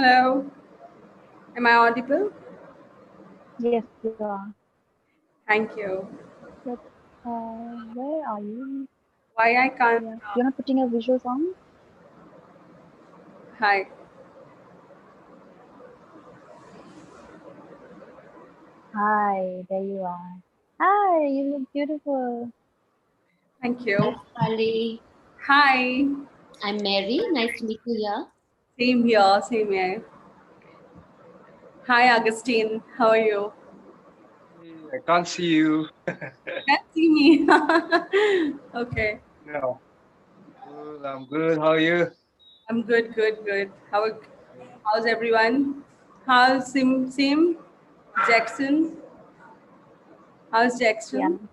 Hello. Am I audible? Yes, you are. Thank you. But where are you? Why I can't? Yeah, you're not putting your visuals on? Hi. Hi, there you are. Hi, you look beautiful. Thank Hi, you. Sparli. Hi. I'm Mary. Nice to meet you here. Same here. Same here. Hi, Augustine. How are you? Hey, I can't see you. Can't see me. Okay. No. Good, I'm good. How are you? I'm good. Good. Good. How's everyone? How's Sim? Jackson? How's Yeah, Jackson?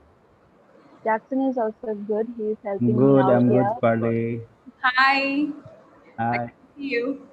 Jackson is also good. He's helping me Good, out I'm good, here. Sparli. Hi. I Hi. can see you.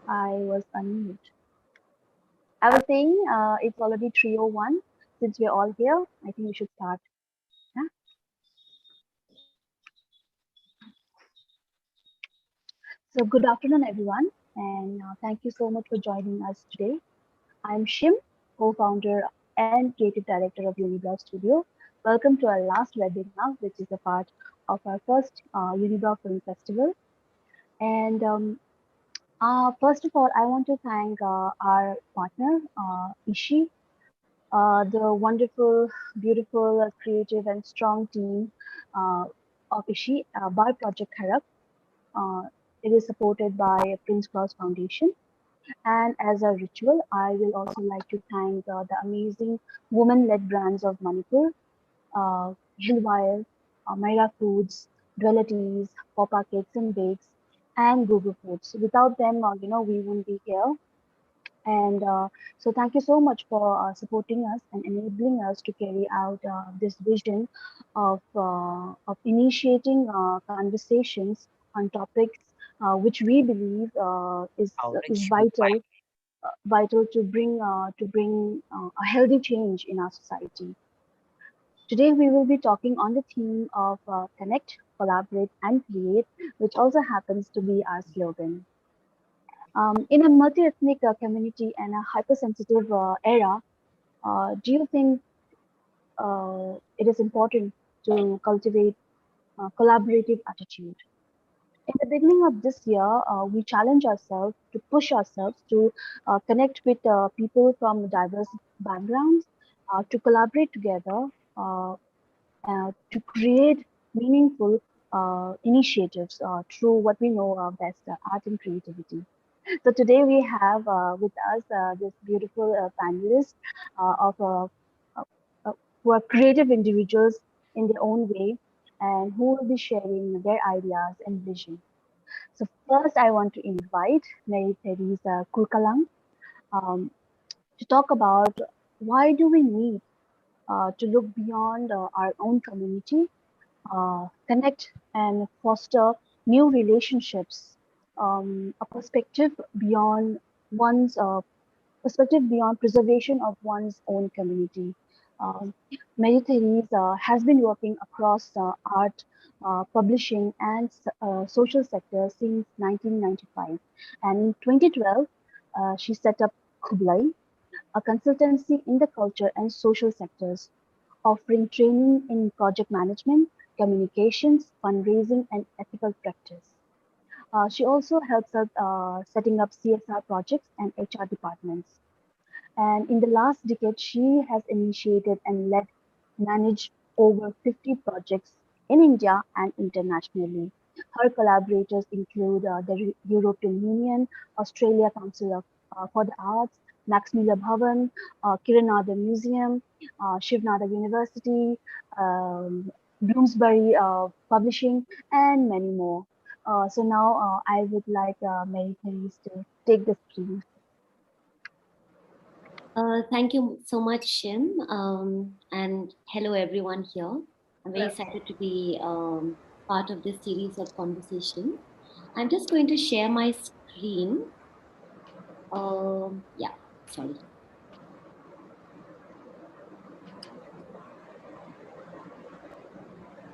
I was unmute. I was saying it's already 3:01. Since we're all here, I think we should start. Yeah? So good afternoon, everyone, and thank you so much for joining us today. I'm Shim, co-founder and creative director of Uniblock Studio. Welcome to our last webinar, which is a part of our first Uniblock Film Festival. And first of all, I want to thank our partner, Ishi, the wonderful, beautiful, creative, and strong team of Ishi by Project Kharab. It is supported by Prince Claus Foundation. And as a ritual, I will also like to thank the amazing women-led brands of Manipur, Hillwire, Myra Foods, Dwellities, Papa Cakes and Bakes, and Google Foods. Without them, we wouldn't be here. And so thank you so much for supporting us and enabling us to carry out this vision of initiating conversations on topics which we believe is vital to bring a healthy change in our society. Today we will be talking on the theme of connect, collaborate, and create, which also happens to be our slogan. In a multi-ethnic community and a hypersensitive era, do you think it is important to cultivate a collaborative attitude? In the beginning of this year, we challenge ourselves to push ourselves to connect with people from diverse backgrounds, to collaborate together, uh, to create meaningful initiatives through what we know best, art and creativity. So today we have with us this beautiful panelist of uh, who are creative individuals in their own way and who will be sharing their ideas and vision. So first I want to invite Mary Teresa Kurkalang um, to talk about why do we need to look beyond our own community, connect and foster new relationships, a perspective beyond preservation of one's own community. Um, Mary Therese has been working across art, publishing, and social sectors since 1995. And in 2012, she set up Kublai, a consultancy in the culture and social sectors, offering training in project management, communications, fundraising, and ethical practice. She also helps us setting up CSR projects and HR departments. And in the last decade, she has initiated and managed over 50 projects in India and internationally. Her collaborators include the European Union, Australia Council for the Arts, Maximila Bhavan, Kiranada Museum, Shivnada University, Bloomsbury Publishing, and many more. So now I would like Mary please to take the screen. Thank you so much, Shim. And hello, everyone here. I'm very excited to be part of this series of conversation. I'm just going to share my screen. Yeah, sorry.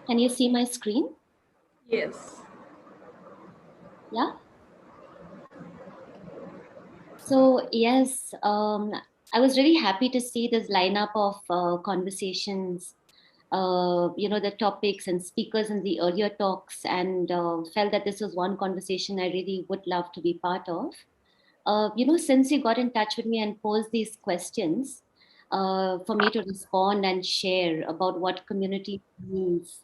Can you see my screen? Yes. Yeah. So yes, I was really happy to see this lineup of conversations. The topics and speakers in the earlier talks, and felt that this was one conversation I really would love to be part of. Since you got in touch with me and posed these questions for me to respond and share about what community means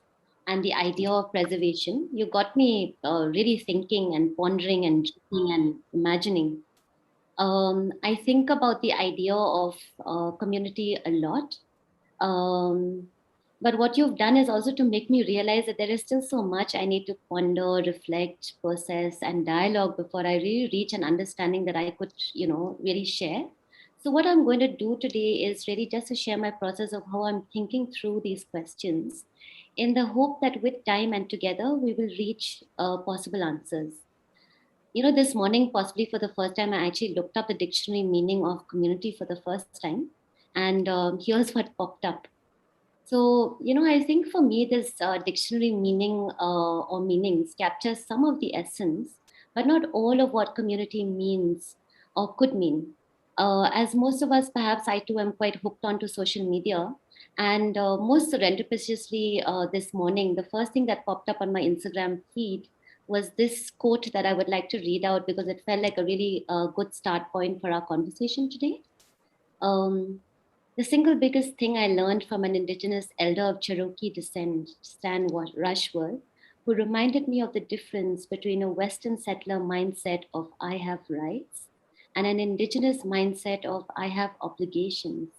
and the idea of preservation, you got me really thinking and pondering and dreaming and imagining. I think about the idea of community a lot. Um, but what you've done is also to make me realize that there is still so much I need to ponder, reflect, process, and dialogue before I really reach an understanding that I could, really share. So, what I'm going to do today is really just to share my process of how I'm thinking through these questions in the hope that with time and together we will reach possible answers. This morning, possibly for the first time, I actually looked up the dictionary meaning of community for the first time. And here's what popped up. So, I think for me, this dictionary meaning or meanings captures some of the essence, but not all of what community means or could mean. As most of us, perhaps I too am quite hooked onto social media. And most surreptitiously this morning, the first thing that popped up on my Instagram feed was this quote that I would like to read out because it felt like a really good start point for our conversation today. Um, the single biggest thing I learned from an indigenous elder of Cherokee descent, Stan Rushworth, who reminded me of the difference between a Western settler mindset of I have rights and an indigenous mindset of I have obligations.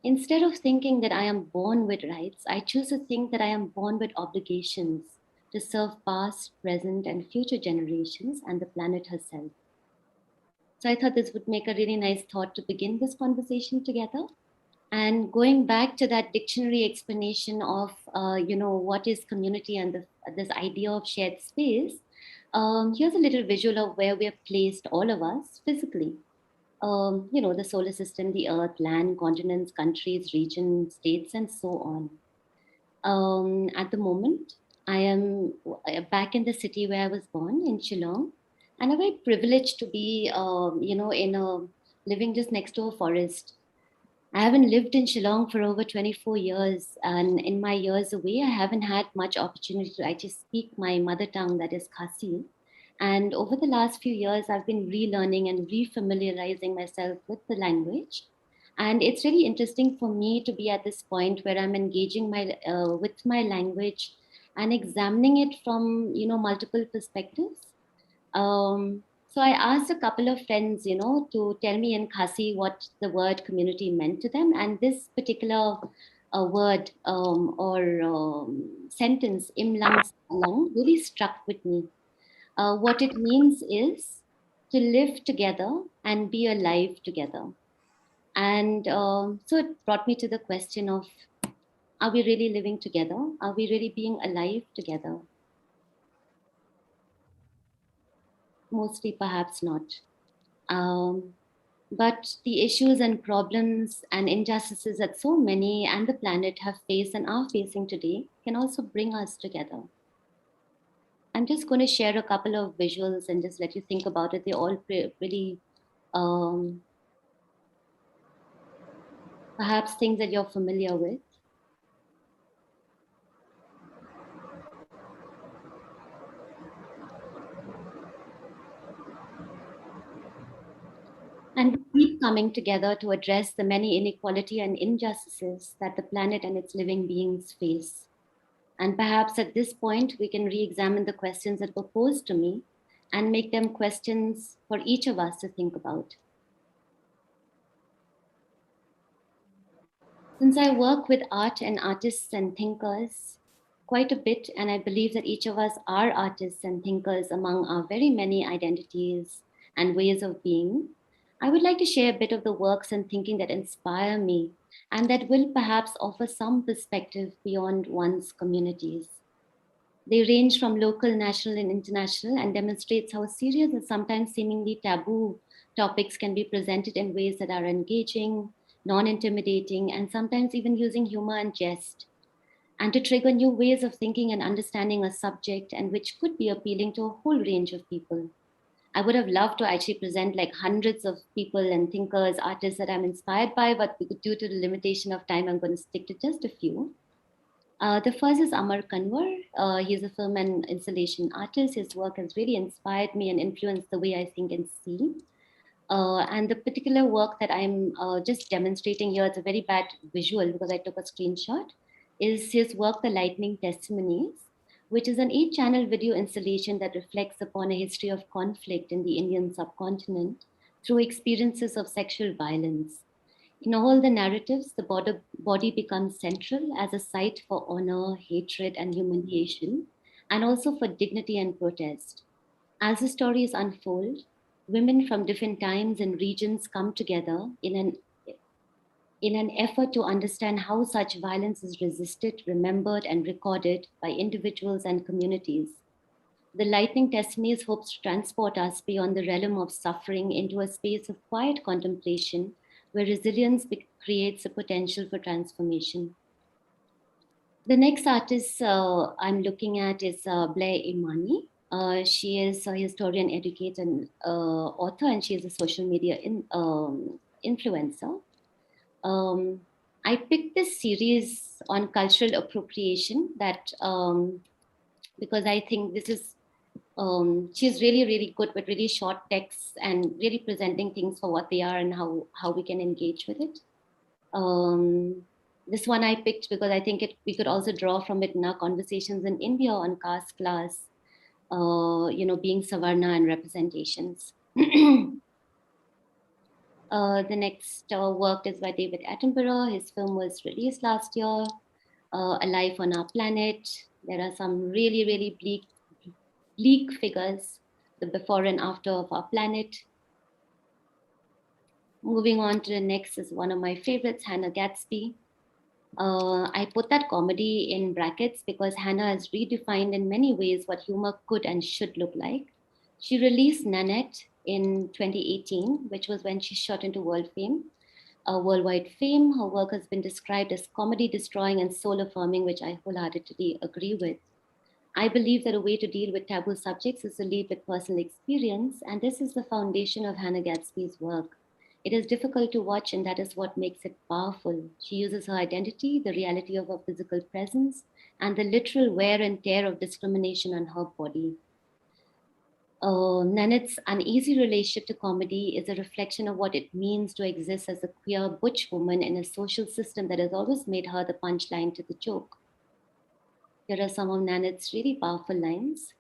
Instead of thinking that I am born with rights, I choose to think that I am born with obligations to serve past, present, and future generations and the planet herself. So I thought this would make a really nice thought to begin this conversation together. And going back to that dictionary explanation of, what is community and this idea of shared space, here's a little visual of where we are placed, all of us, physically. The solar system, the earth, land, continents, countries, regions, states, and so on. At the moment, I am back in the city where I was born in Shillong, and I'm very privileged to be, in a living just next to a forest. I haven't lived in Shillong for over 24 years, and in my years away, I haven't had much opportunity to actually speak my mother tongue, that is Khasi. And over the last few years, I've been relearning and refamiliarizing myself with the language. And it's really interesting for me to be at this point where I'm engaging with my language and examining it from multiple perspectives. So I asked a couple of friends, to tell me in Khasi what the word community meant to them. And this particular word or sentence, Imlang Salang, really struck with me. What it means is to live together and be alive together. And so it brought me to the question of, are we really living together? Are we really being alive together? Mostly, perhaps not. Um, but the issues and problems and injustices that so many and the planet have faced and are facing today can also bring us together. I'm just going to share a couple of visuals and just let you think about it. They're all really um, perhaps things that you're familiar with. And we keep coming together to address the many inequality and injustices that the planet and its living beings face. And perhaps at this point, we can re examine the questions that were posed to me and make them questions for each of us to think about. Since I work with art and artists and thinkers, quite a bit, and I believe that each of us are artists and thinkers among our very many identities and ways of being. I would like to share a bit of the works and thinking that inspire me and that will perhaps offer some perspective beyond one's communities. They range from local, national, and international and demonstrates how serious and sometimes seemingly taboo topics can be presented in ways that are engaging, non-intimidating, and sometimes even using humor and jest, and to trigger new ways of thinking and understanding a subject and which could be appealing to a whole range of people. I would have loved to actually present like hundreds of people and thinkers, artists that I'm inspired by, but due to the limitation of time, I'm going to stick to just a few. The first is Amir Khan. He's a film and installation artist. His work has really inspired me and influenced the way I think and see. And the particular work that I'm just demonstrating here, it's a very bad visual because I took a screenshot, is his work, The Lightning Testimonies, which is an 8-channel video installation that reflects upon a history of conflict in the Indian subcontinent through experiences of sexual violence. In all the narratives, the body becomes central as a site for honor, hatred, and humiliation, and also for dignity and protest. As the stories unfold, women from different times and regions come together in an effort to understand how such violence is resisted, remembered, and recorded by individuals and communities. The Lightning Testimonies hopes to transport us beyond the realm of suffering into a space of quiet contemplation where resilience creates a potential for transformation. The next artist I'm looking at is Blair Imani. She is a historian, educator, and author, and she is a social media influencer. I picked this series on cultural appropriation because I think this is she's really, really good with really short texts and really presenting things for what they are and how we can engage with it. This one I picked because I think we could also draw from it in our conversations in India on caste, class, being Savarna and representations. The next work is by David Attenborough. His film was released last year, A Life on Our Planet. There are some really, really bleak figures, the before and after of our planet. Moving on to the next is one of my favorites, Hannah Gatsby. I put that comedy in brackets because Hannah has redefined in many ways what humor could and should look like. She released Nanette in 2018, which was when she shot into worldwide fame. Her work has been described as comedy destroying and soul affirming, which I wholeheartedly agree with. I believe that a way to deal with taboo subjects is to lead with personal experience, and this is the foundation of Hannah Gatsby's work. It is difficult to watch, and that is what makes it powerful. She uses her identity, the reality of her physical presence, and the literal wear and tear of discrimination on her body. Nanette's uneasy relationship to comedy is a reflection of what it means to exist as a queer butch woman in a social system that has always made her the punchline to the joke. Here are some of Nanette's really powerful lines.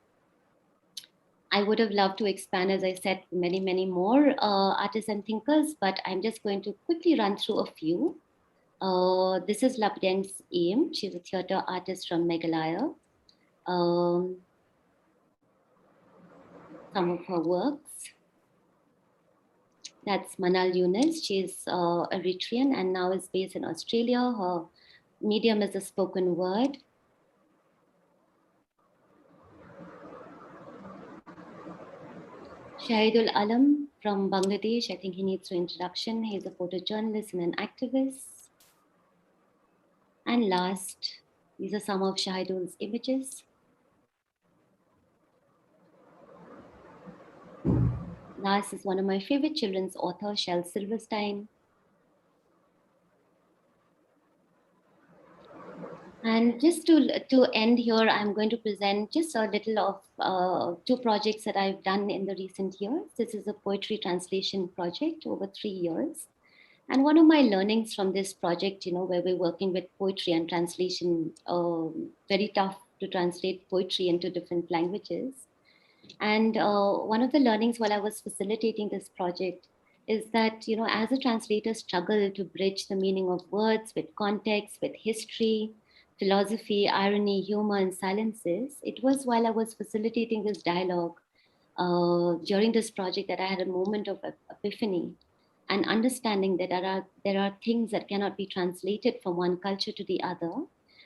I would have loved to expand, as I said, many, many more artists and thinkers, but I'm just going to quickly run through a few. This is Labden's Aim. She's a theater artist from Meghalaya. Some of her works. That's Manal Yunus. She's Eritrean and now is based in Australia. Her medium is the spoken word. Shahidul Alam from Bangladesh. I think he needs no introduction. He's a photojournalist and an activist. And last, these are some of Shahidul's images. Last is one of my favorite children's author, Shel Silverstein. And just to end here, I'm going to present just a little of 2 projects that I've done in the recent years. This is a poetry translation project over 3 years. And one of my learnings from this project, where we're working with poetry and translation, very tough to translate poetry into different languages. And one of the learnings while I was facilitating this project is that, as a translator struggle to bridge the meaning of words with context, with history, philosophy, irony, humor, and silences, it was while I was facilitating this dialogue during this project that I had a moment of epiphany and understanding that there are things that cannot be translated from one culture to the other.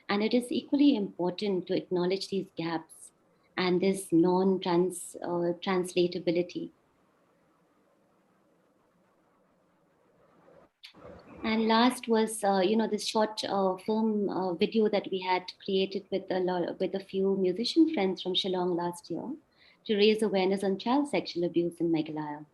And it is equally important to acknowledge these gaps and this translatability. And last was, this short film video that we had created with with a few musician friends from Shillong last year to raise awareness on child sexual abuse in Meghalaya.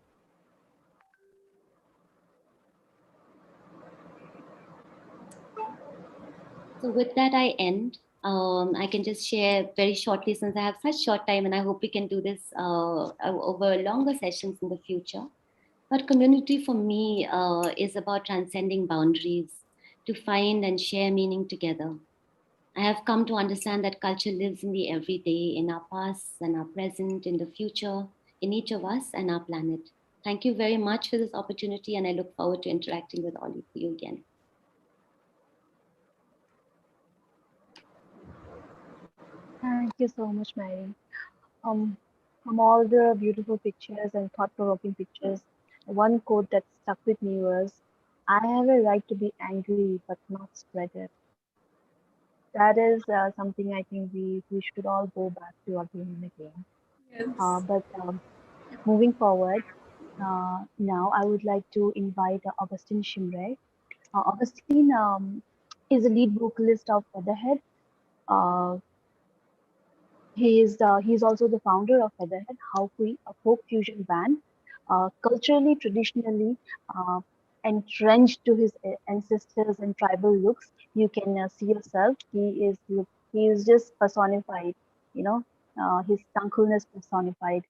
So with that, I end. I can just share very shortly since I have such short time, and I hope we can do this over longer sessions in the future. But community for me is about transcending boundaries to find and share meaning together. I have come to understand that culture lives in the everyday, in our past and our present, in the future, in each of us and our planet. Thank you very much for this opportunity, and I look forward to interacting with all of you again. Thank you so much, Mary. From all the beautiful pictures and thought-provoking pictures, one quote that stuck with me was, "I have a right to be angry, but not spread it." That is something I think we should all go back to again and again. Yes. But moving forward, now I would like to invite Augustine Shimray. Augustine is a lead vocalist of Featherhead. Uh, he's also the founder of Featherhead, a folk fusion band, culturally traditionally uh, entrenched to his ancestors and tribal looks. You can see yourself. He is just personified. You know, his thankfulness personified.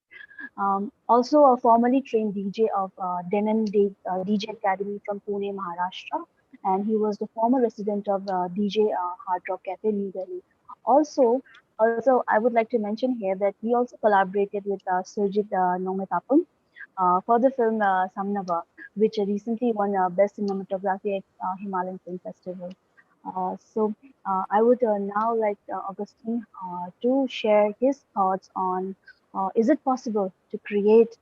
Also, a formerly trained DJ of Denon DJ Academy from Pune, Maharashtra, and he was the former resident of DJ Hard Rock Cafe, New Delhi. Also, I would like to mention here that he also collaborated with Surjit Nometapam for the film Samnava, which recently won Best Cinematography at Himalayan Film Festival. I would now like Augustine to share his thoughts on is it possible to create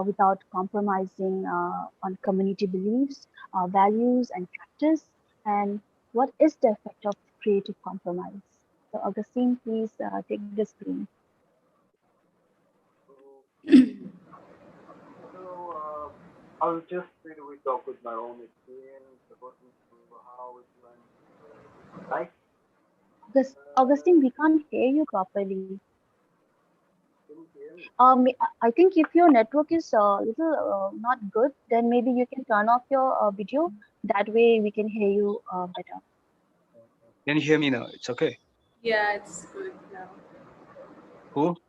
without compromising on community beliefs, values, and practice, and what is the effect of creative compromise? So, Augustine, please take the screen. So I'll just straight away talk with my own experience according to how it went with my life. Augustine, we can't hear you properly. Can you hear me? I think if your network is a little not good, then maybe you can turn off your video. That way we can hear you better. Can you hear me now? It's okay. Yeah, it's good now. Cool.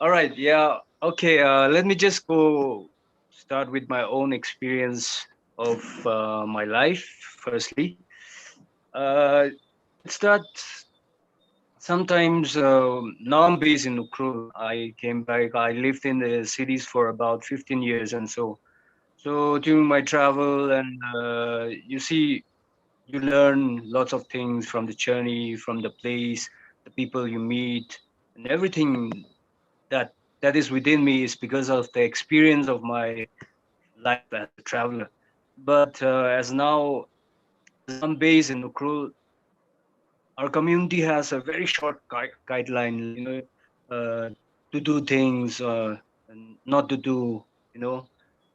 All right. Yeah. Okay. Let me just go start with my own experience of my life. Firstly, let's start. Sometimes now I'm based in Ukrul. I came back. I lived in the cities for about 15 years, and so during my travel, and you see, you learn lots of things from the journey, from the place, the people you meet, and everything that that is within me is because of the experience of my life as a traveler. But as I'm based in Ukrul, our community has a very short guideline, to do things, and not to do,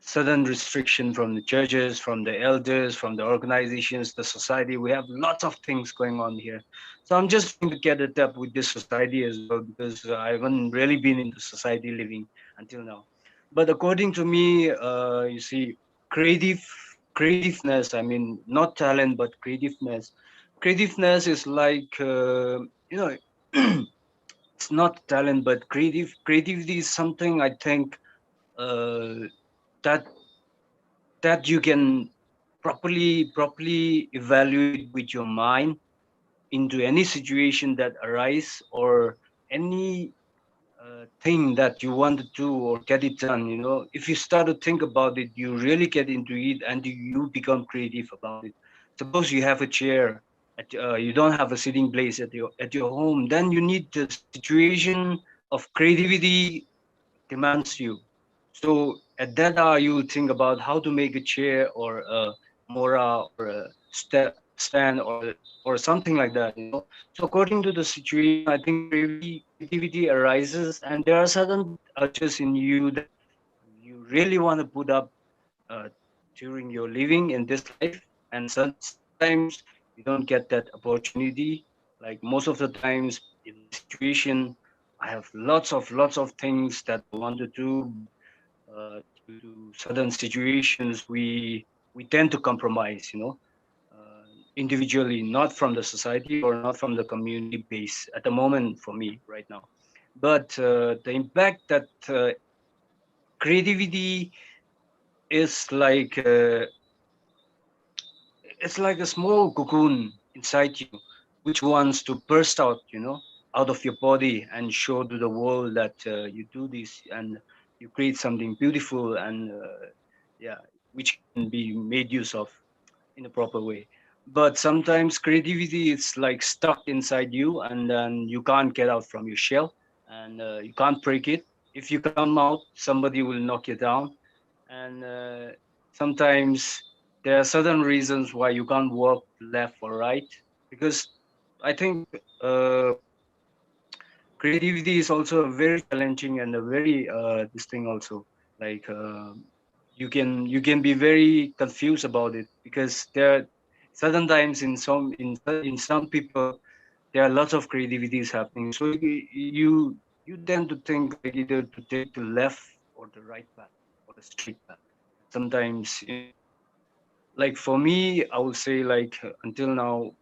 sudden restriction from the churches, from the elders, from the organizations, the society. We have lots of things going on here. So I'm just trying to get it up with this society as well, because I haven't really been in the society living until now. But according to me, you see, creative creativeness, I mean, not talent, but creativeness is like, it's not talent, but creativity is something, I think, uh, that you can properly evaluate with your mind into any situation that arise, or any thing that you want to do or get it done. If you start to think about it, you really get into it, and you become creative about it. Suppose you have a chair, you have a table, you have a table, you have a table, you have a chair, you have a table, you have a chair. you don't have a sitting place at your home, then you need the situation of creativity demands you. So at that hour, you will think about how to make a chair or a mora or a stand or something like that. You know. So according to the situation, I think creativity arises, and there are certain urges in you that you really want to put up uh, during your living in this life, and sometimes you don't get that opportunity. Like most of the times in my situation, I have lots of things that I want to do, but due to certain situations, we tend to compromise. Individually, not from the society or not from the community base at the moment for me right now. But the impact that creativity is like it's like a small cocoon inside you which wants to burst out, out of your body and show to the world that you do this and you create something beautiful and yeah, which can be made use of in a proper way. But sometimes creativity is like stuck inside you and then you can't get out from your shell, and you can't break it. If you come out, somebody will knock you down. And sometimes there are certain reasons why you can't walk left or right, because I think creativity is also a very challenging and a very this thing also, like you can be very confused about it, because there are certain times in some people there are lots of creativities happening, so you tend to think like either to take the left or the right path or the straight path. Sometimes, like for me, I would say like until now,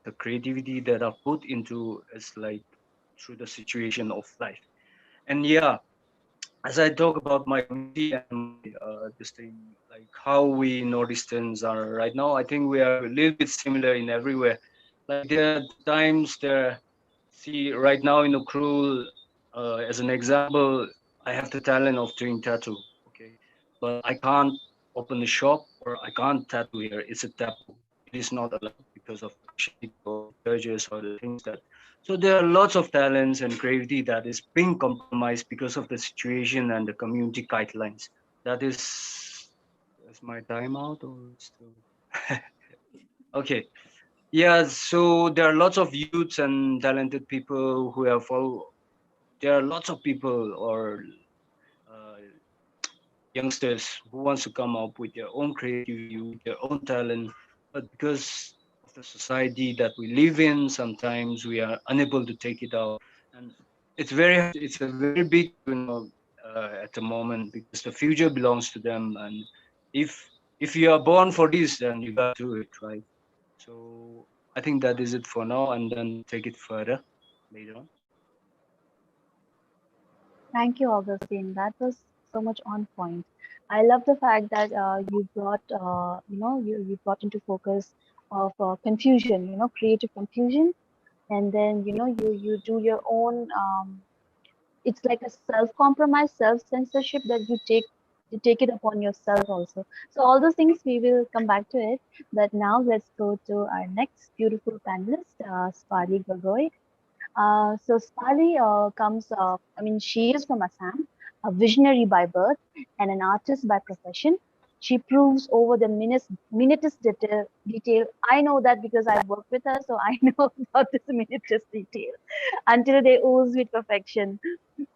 the creativity that I've put into is like through the situation of life. And yeah, as I talk about my community and my this thing, like how we Northeasterns are right now, I think we are a little bit similar in everywhere. Like there are times there, see right now in Ukrul, as an example, I have the talent of doing tattoo, okay, but I can't open a shop or I can't tattoo here. It's a taboo. It is not allowed because of the Christianity or the churches or the things that. So there are lots of talents and creativity that is being compromised because of the situation and the community guidelines. That is my time out or still? Okay. Yeah, so there are lots of youths and talented people who have all. There are lots of people or uh, youngsters who wants to come up with their own creativity, with their own talent, but because of the society that we live in, sometimes we are unable to take it out, and it's a very big, at the moment, because the future belongs to them, and if you are born for this, then you got to do it, right? So I think that is it for now, and then we'll take it further later on. Thank you, Augustine. That was so much on point. I love the fact that you brought, you brought into focus of confusion, creative confusion, and then you do your own. It's like a self-compromise, self-censorship that you take it upon yourself also. So all those things we will come back to it. But now let's go to our next beautiful panelist, Sparli Gargoy. So Spali she is from Assam, a visionary by birth and an artist by profession. She proves over the minutest detail. I know that because I work with her, so I know about this minutest detail until they ooze with perfection.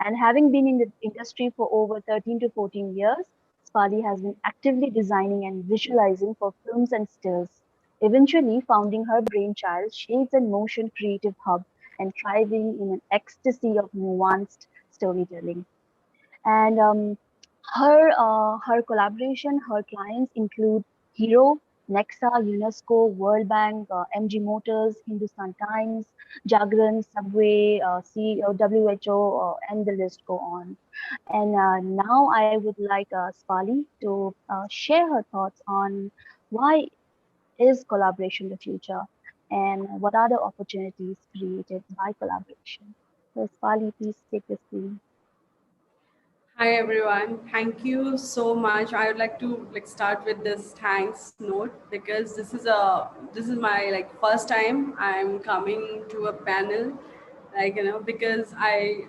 And having been in the industry for over 13 to 14 years, Spali has been actively designing and visualizing for films and stills, eventually founding her brainchild, Shades and Motion Creative Hub, and thriving in an ecstasy of nuanced storytelling. And her collaboration, her clients include Hero, Nexa, UNESCO, World Bank, MG Motors, Hindustan Times, Jagran, Subway, WHO, and the list go on. And now I would like Spali to share her thoughts on why is collaboration the future and what are the opportunities created by collaboration. So Spali, please take this lead. Hi everyone. Thank you so much. I would like to start with this thanks note because this is my first time I'm coming to a panel, because I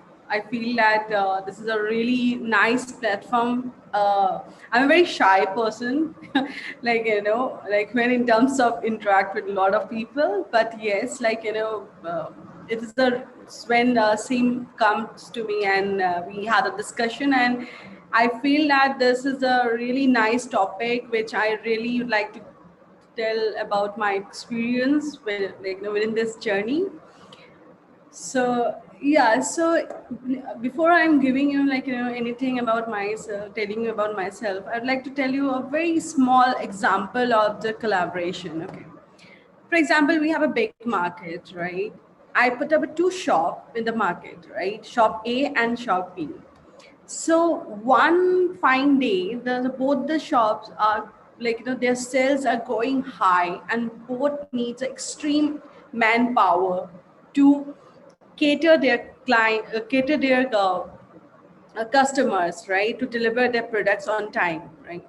feel that this is a really nice platform. I'm a very shy person, when in terms of interact with a lot of people. But yes, it is a when Sim comes to me and we had a discussion, and I feel that this is a really nice topic which I really would like to tell about my experience with, within this journey. So yeah, so before I'm giving you anything about myself, telling you about myself, I'd like to tell you a very small example of the collaboration. Okay, for example, we have a big market, right? I put up a two shop in the market, right? Shop A and shop B. So one fine day, both the shops are their sales are going high, and both needs extreme manpower to cater their customers, right, to deliver their products on time, right?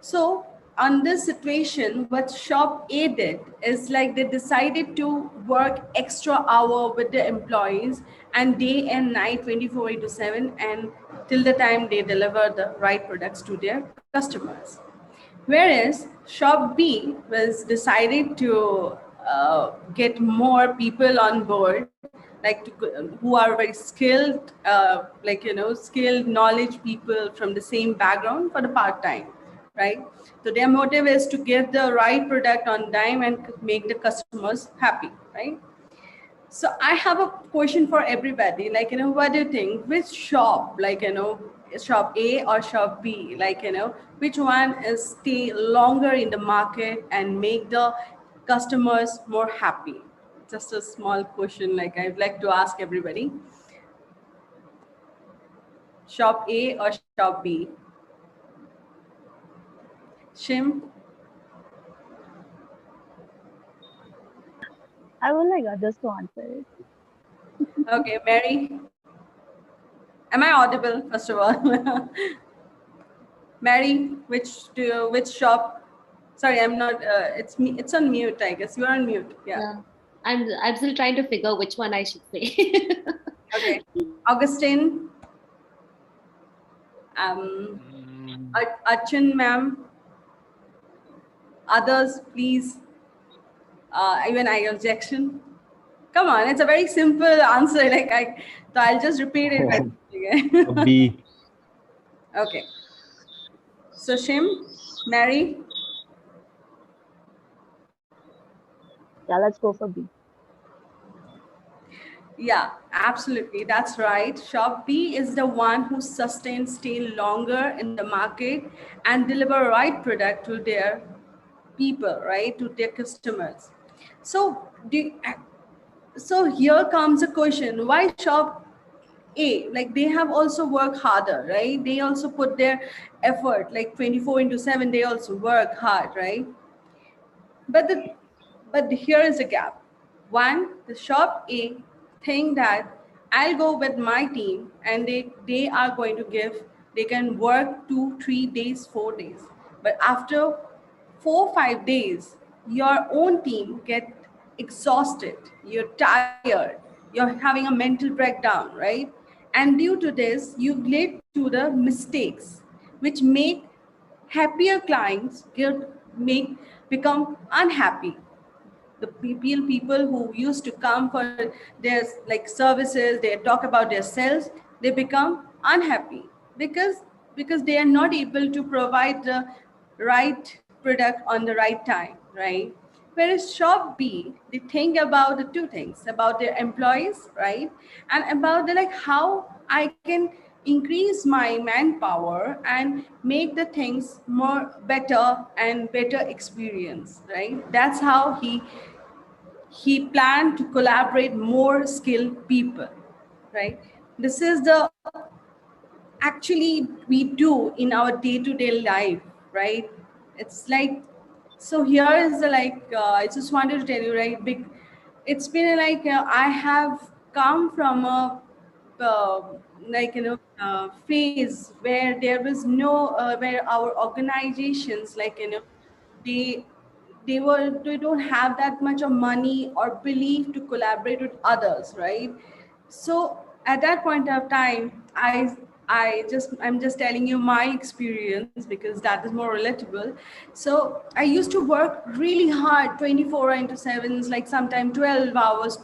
So on this situation, what shop A did is they decided to work extra hour with the employees and day and night 24 into 7, and till the time they deliver the right products to their customers. Whereas shop B was decided to get more people on board, who are very skilled, skilled knowledge people from the same background for the part time, right? So their motive is to get the right product on time and make the customers happy, right? So I have a question for everybody. What do you think? Which shop, shop A or shop B, which one is stay longer in the market and make the customers more happy? Just a small question, I'd like to ask everybody. Shop A or shop B? Shim? I would like others to answer it. Okay, Mary? Am I audible, first of all? Mary, which shop? Sorry, I'm not. It's me. It's on mute. I guess you're on mute. Yeah. Yeah. I'm still trying to figure which one I should say. Okay. Augustine. Archun, ma'am. Others, please. Even I objection. Come on, it's a very simple answer. So I'll just repeat it. B. Okay. So Shim, Mary. Yeah, let's go for B. Yeah, absolutely. That's right. Shop B is the one who sustains, stay longer in the market and deliver right product to their people, right, to their customers. So, so here comes a question: why shop A? They have also worked harder, right? They also put their effort, 24 into 7. They also work hard, right? But here is a gap. One, the shop A think that I'll go with my team and they are going to give, they can work 2 3 days, 4 days. But after 4 5 days, your own team get exhausted, you're tired, you're having a mental breakdown, right? And due to this, you lead to the mistakes which make happier clients make become unhappy. The people who used to come for their services, they talk about their sales, they become unhappy because they are not able to provide the right product on the right time, right? Whereas shop B, they think about the two things, about their employees, right? And about the how I can increase my manpower and make the things more better and better experience, right? That's how he planned to collaborate more skilled people, right? This is the actually we do in our day-to-day life, right? It's so here is the I just wanted to tell you, right? It's been I have come from a phase where there was no where our organizations, they they don't have that much of money or belief to collaborate with others, right? So at that point of time, I'm just telling you my experience because that is more relatable. So I used to work really hard, 24 into 7s, like sometimes 12 hours,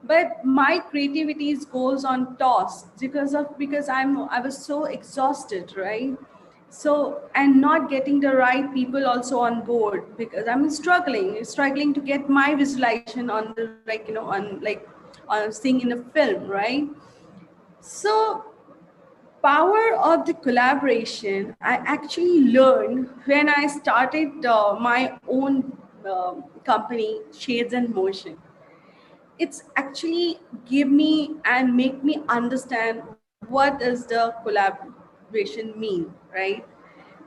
but my creativity goes on toss because I was so exhausted, right? So, and not getting the right people also on board, because I'm struggling to get my visualization on the, on seeing in a film, right? So power of the collaboration I actually learned when I started my own company, Shades and Motion. It's actually give me and make me understand what does the collaboration mean, right?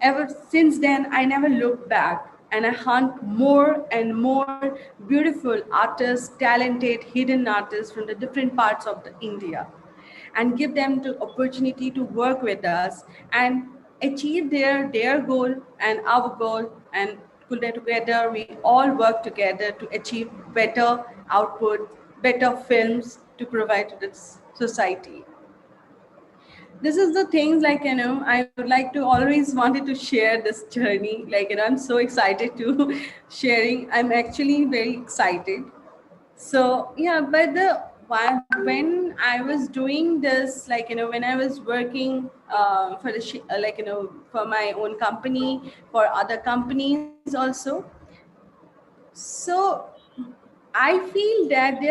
Ever since then, I never looked back, and I hunt more and more beautiful artists, talented hidden artists from the different parts of the India, and give them the opportunity to work with us and achieve their goal and our goal, and together we all work together to achieve better output, better films to provide to the society. This is the things, I would like to always wanted to share this journey, I'm so excited to sharing. I'm actually very excited. So yeah, but when I was doing this, when I was working for the for my own company, for other companies also. So I feel that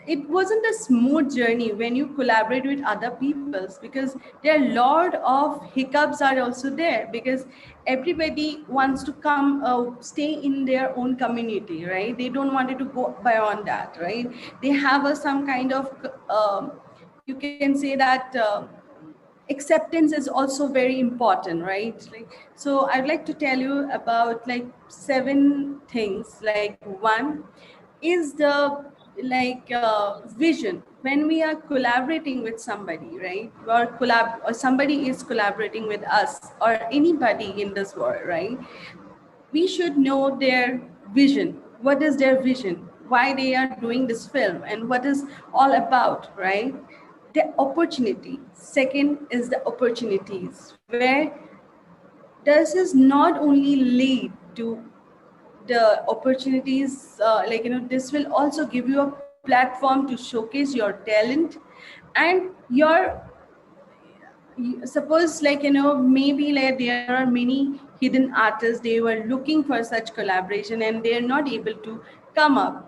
it wasn't a smooth journey when you collaborate with other peoples, because there are a lot of hiccups are also there, because everybody wants to come stay in their own community, right? They don't want it to go beyond that, right? They have some kind of you can say that acceptance is also very important, right? So I'd like to tell you about seven things. One is the vision. When we are collaborating with somebody, right, or somebody is collaborating with us or anybody in this world, right, we should know their vision. What is their vision? Why they are doing this film and what is all about, right? The opportunity. Second is the opportunities, where this is not only lead to the opportunities, this will also give you a platform to showcase your talent and your suppose maybe there are many hidden artists, they were looking for such collaboration and they're not able to come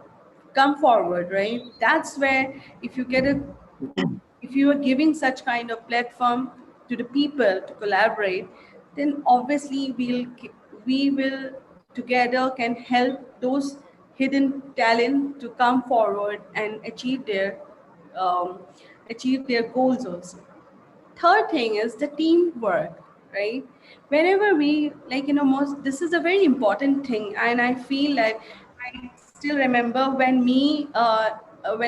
forward, right? That's where if you are giving such kind of platform to the people to collaborate, then obviously we will together can help those hidden talent to come forward and um, achieve their goals also. Third thing is the teamwork, right? Whenever we most, this is a very important thing, and I feel like I still remember when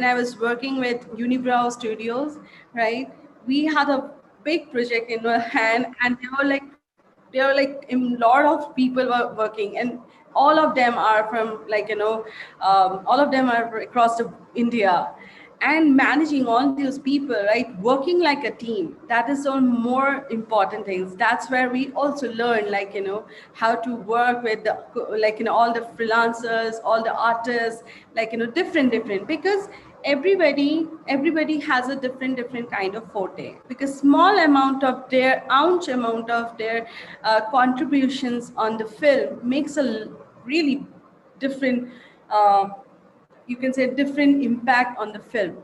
I was working with Unibrow Studios, right? We had a big project in our hand, and there were a lot of people were working, and all of them are from all of them are across the India, and managing all those people, right, working like a team, that is one more important things. That's where we also learn how to work with the all the freelancers, all the artists, different, because everybody has a different kind of forte, because small amount of their ounce amount of their contributions on the film makes a really different you can say different impact on the film.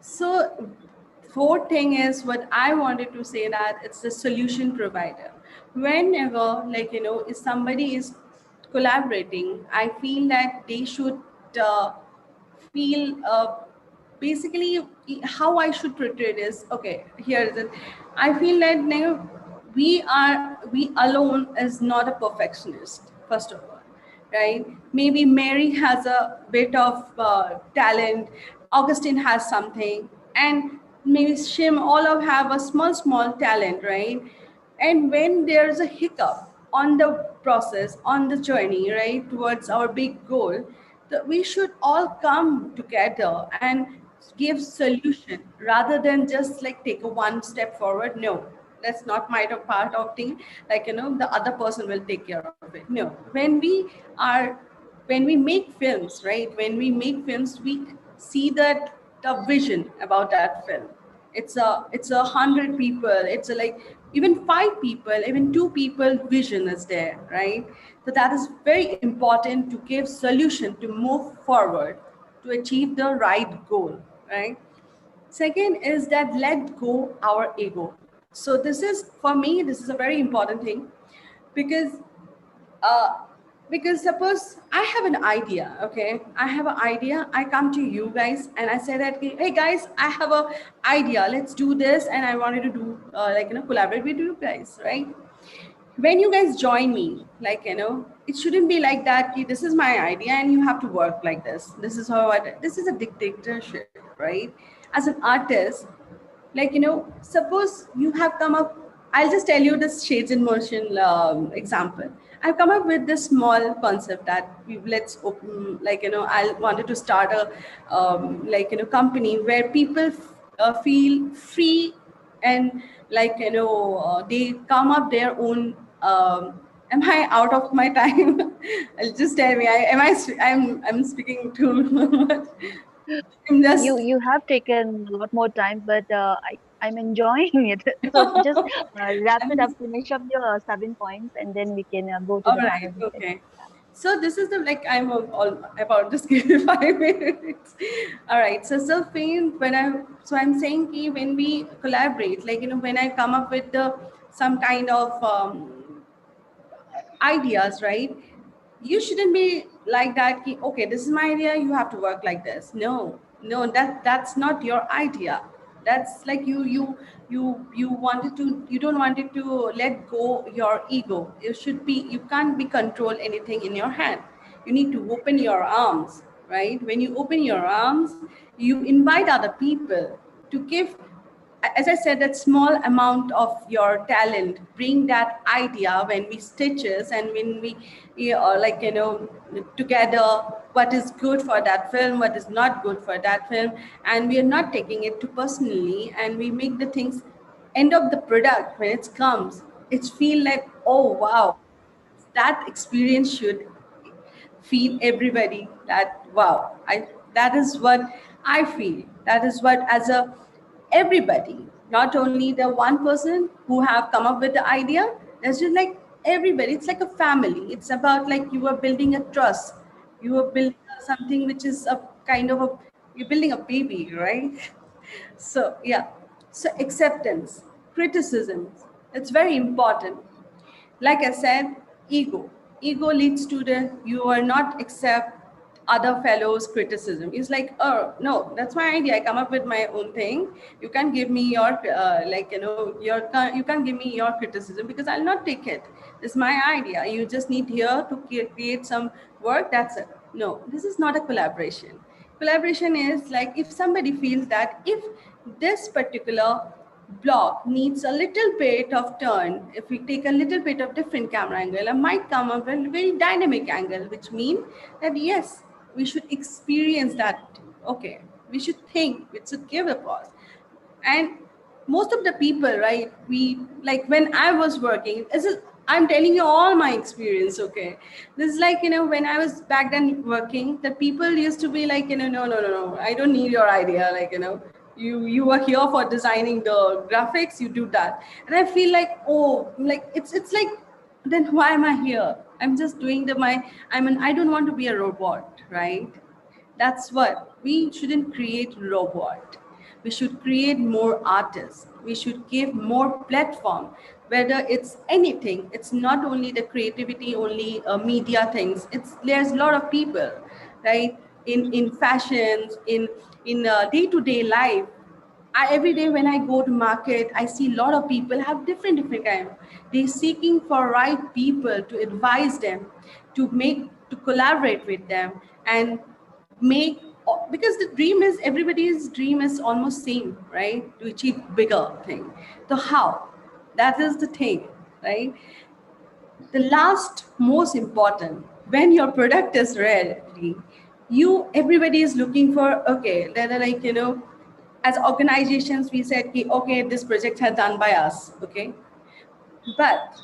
So fourth thing is what I wanted to say, that it's the solution provider. Whenever if somebody is collaborating, I feel that they should uh, feel basically how I should portray this. Okay, here is it. I feel that we alone is not a perfectionist, first of all, right? Maybe Mary has a bit of talent, Augustine has something, and maybe Shim, all of have a small talent, right? And when there's a hiccup on the process, on the journey, right, towards our big goal, that we should all come together and give solution rather than just like take a one step forward. No, that's not my part of thing. Like, the other person will take care of it. No, when we make films, right? When we make films, we see that the vision about that film. It's 100 people. It's a, like even 5 people, even 2 people vision is there, right? So that is very important to give solution to move forward to achieve the right goal, right? Second is that let go our ego. So this is, for me, this is a very important thing, because uh, because suppose I have an idea, okay? I have an idea. I come to you guys and I say that, hey guys, I have a idea. Let's do this, and I wanted to do collaborate with you guys, right? When you guys join me, like, it shouldn't be like that. This is my idea, and you have to work like this. This is how this is a dictatorship, right? As an artist, like, suppose you have come up, I'll just tell you this shades in motion example. I've come up with this small concept that let's open, like, I wanted to start a company where people feel free, and like, they come up their own am I out of my time? Just tell me, I'm speaking too much. I'm just You have taken a lot more time, but I'm enjoying it. So just wrap it up, I'm finish up your 7 points, and then we can go to All the panel right, discussion. okay. So this is the, like, I'm all about just give me 5 minutes. All right. So Fane, I'm saying ki when we collaborate, like, when I come up with some kind of ideas, right? You shouldn't be like that. Okay, this is my idea. You have to work like this. No, that's not your idea. That's like you wanted to. You don't want it to let go your ego. You should be. You can't be control anything in your hand. You need to open your arms, right? When you open your arms, you invite other people to give, as I said, that small amount of your talent, bring that idea when we stitches, and when we like, together, what is good for that film, what is not good for that film, and we are not taking it too personally, and we make the things, end of the product when it comes, it's feel like, oh wow, that experience should feel everybody that wow, I that is what I feel. That is what, as a everybody, not only the one person who have come up with the idea, there's just like everybody, it's like a family. It's about like you are building a trust, you are building something which is a kind of a, you're building a baby, right? So yeah, so acceptance, criticisms, it's very important. Like I said, ego leads to the, you are not accept other fellows criticism. It's like, oh no, that's my idea, I come up with my own thing. You can't give me your you can't give me your criticism, because I'll not take it. This is my idea, you just need here to create some work, that's it. No, this is not a collaboration. Collaboration is like, if somebody feels that if this particular block needs a little bit of turn, if we take a little bit of different camera angle, I might come up with a very dynamic angle, which means that yes, we should experience that. Okay, we should think, we should give a pause. And most of the people, right, we, like, when I was working, this is, I'm telling you all my experience, okay? This is like, when I was back then working, the people used to be like, no, I don't need your idea, like, you are here for designing the graphics, you do that. And I feel like, oh, like, it's like, then why am I here? I'm just doing I don't want to be a robot, right? That's what we shouldn't create robot. We should create more artists. We should give more platform. Whether it's anything, it's not only the creativity, only media things. It's there's a lot of people, right? In fashions, in day to day life. Every day when I go to market, I see a lot of people have different kind. They're seeking for right people to advise them, to collaborate with them, and make because the dream is, everybody's dream is almost same, right? To achieve bigger thing. So how? That is the thing, right? The last most important, when your product is ready, everybody is looking for, okay, they're like, as organizations we said, okay, this project has done by us, okay, but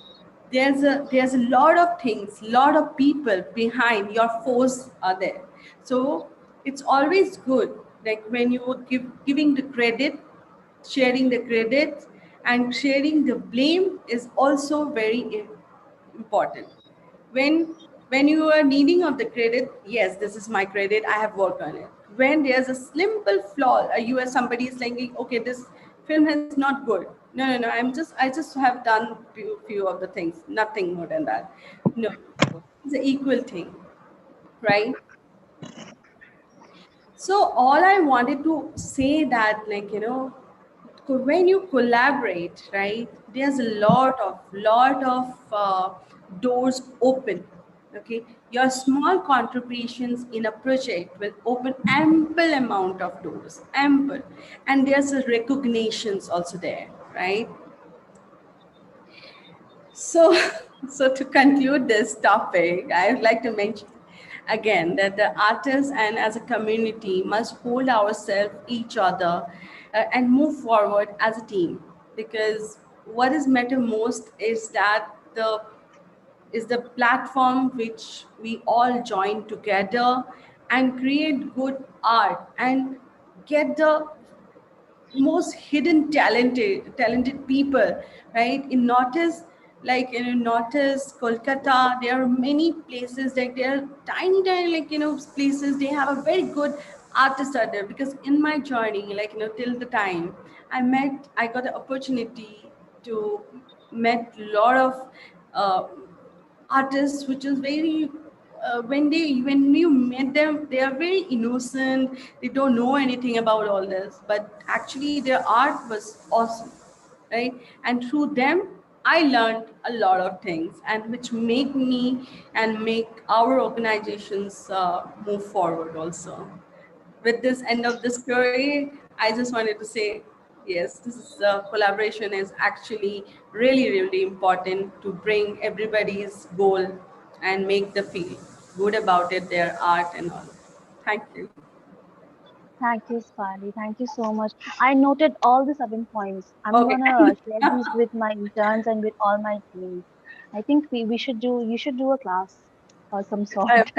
there's a lot of things, lot of people behind your force are there. So it's always good, like when you giving the credit, sharing the credit, and sharing the blame is also very important. When when you are needing of the credit, yes, this is my credit, I have worked on it. When there's a simple flaw, you as somebody is saying, okay, this film is not good, no, no, no, I just have done few of the things, nothing more than that. No, it's an equal thing, right? So all I wanted to say that, like, when you collaborate, right, there's a lot of doors open. Okay, your small contributions in a project will open ample amount of doors, ample, and there's a recognitions also there, right? So, so to conclude this topic, I would like to mention again that the artists and as a community must hold ourselves, each other, and move forward as a team. Because what is matter most is that the platform which we all join together and create good art and get the most hidden talented people, right? In notice, like notice Kolkata, there are many places, like there are tiny like places, they have a very good artists out there. Because in my journey, like till the time I got the opportunity to met a lot of uh, artists, which is very when you meet them, they are very innocent, they don't know anything about all this, but actually their art was awesome, right? And through them I learned a lot of things, and which make me and make our organizations move forward also. With this end of the story, I just wanted to say, yes, this is collaboration is actually really important to bring everybody's goal and make the feel good about it, their art and all. Thank you. Thank you, Sparli. Thank you so much. I noted all the 7 points. I'm Okay. gonna share these with my interns and with all my teams. I think we should do you should do a class or some sort.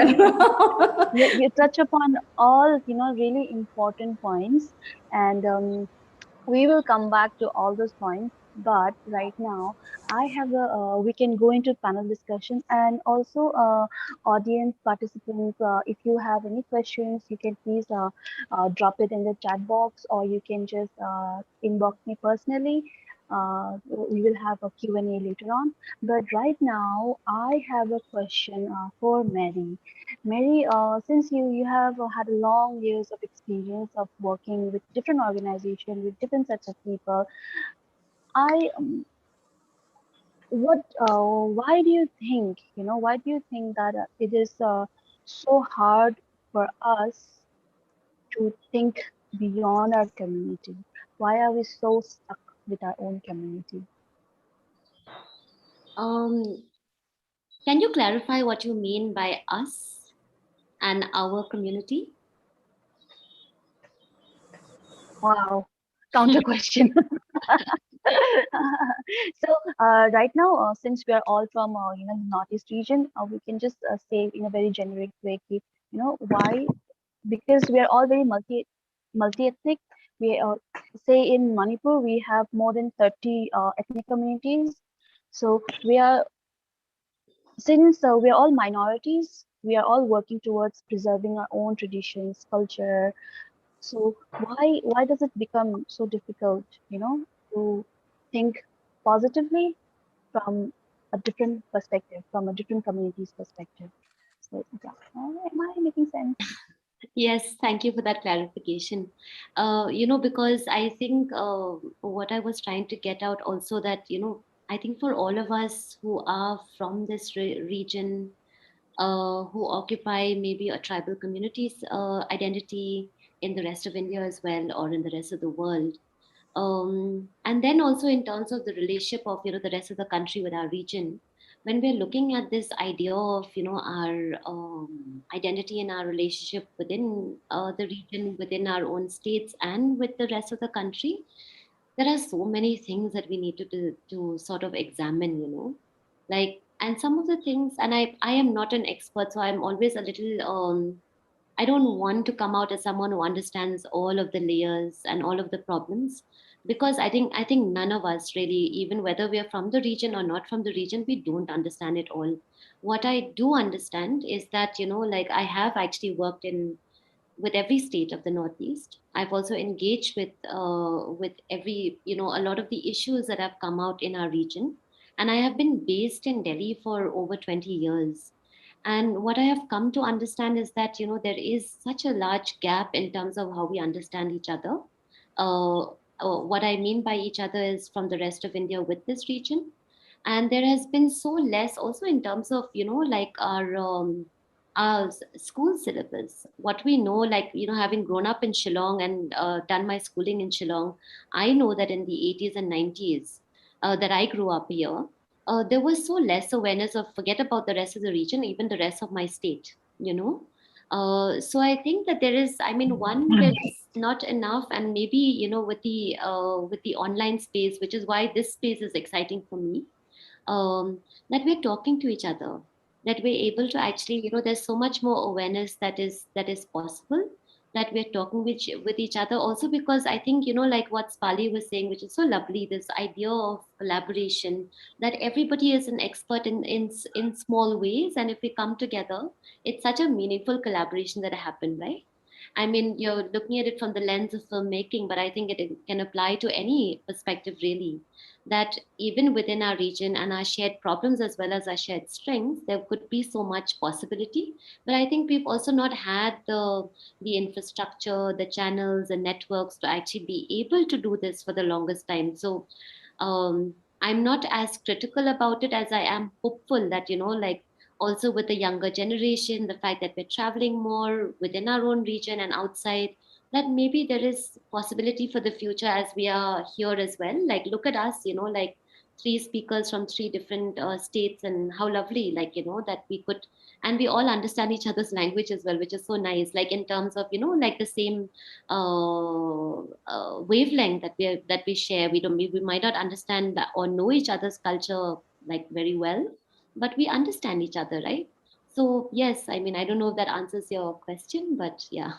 You touch upon all really important points, and we will come back to all those points, but right now I have a we can go into panel discussion, and also audience participants, if you have any questions you can please drop it in the chat box, or you can just inbox me personally. We will have a Q&A later on, but right now I have a question for Mary. Mary, since you have had long years of experience of working with different organizations, with different sets of people, I what why do you think why do you think that it is so hard for us to think beyond our community? Why are we so stuck with our own community? Um, can you clarify what you mean by us and our community? Wow, counter question. So right now, since we are all from the northeast region, we can just say in a very generic way, why? Because we are all very multi ethnic. We say in Manipur we have more than 30 ethnic communities. So since we are all minorities, we are all working towards preserving our own traditions, culture. So why does it become so difficult, to think positively from a different perspective, from a different community's perspective? So yeah, am I making sense? Yes, thank you for that clarification. Because I think what I was trying to get out also that, I think for all of us who are from this region, who occupy maybe a tribal community's identity in the rest of India as well, or in the rest of the world. And then also in terms of the relationship of, the rest of the country with our region, when we're looking at this idea of, our identity and our relationship within the region, within our own states and with the rest of the country, there are so many things that we need to sort of examine, like, and some of the things, and I am not an expert, so I'm always a little, I don't want to come out as someone who understands all of the layers and all of the problems, because I think none of us really, even whether we are from the region or not from the region, we don't understand it all. What I do understand is that, like, I have actually worked in with every state of the Northeast. I've also engaged with every, a lot of the issues that have come out in our region, and I have been based in Delhi for over 20 years. And what I have come to understand is that, there is such a large gap in terms of how we understand each other. Uh, what I mean by each other is from the rest of India with this region. And there has been so less also in terms of, like our school syllabus. What we know, like, having grown up in Shillong and done my schooling in Shillong, I know that in the 80s and 90s that I grew up here, there was so less awareness of, forget about the rest of the region, even the rest of my state, so I think that there is, I mean, one, there's not enough, and maybe, with the online space, which is why this space is exciting for me, that we're talking to each other, that we're able to actually, there's so much more awareness that is possible, that we're talking with each other also, because I think, like what Sparli was saying, which is so lovely, this idea of collaboration, that everybody is an expert in small ways, and if we come together, it's such a meaningful collaboration that happen, right? I mean, you're looking at it from the lens of filmmaking, but I think it can apply to any perspective, really, that even within our region and our shared problems as well as our shared strengths, there could be so much possibility. But I think we've also not had the infrastructure, the channels and networks to actually be able to do this for the longest time. So I'm not as critical about it as I am hopeful that, like, also with the younger generation, the fact that we're traveling more within our own region and outside, that maybe there is possibility for the future as we are here as well. Like, look at us, like three speakers from three different states, and how lovely, like, that we could, and we all understand each other's language as well, which is so nice, like in terms of, like the same wavelength that we share. We might not understand or know each other's culture like very well, but we understand each other, right? So yes, I mean, I don't know if that answers your question, but yeah.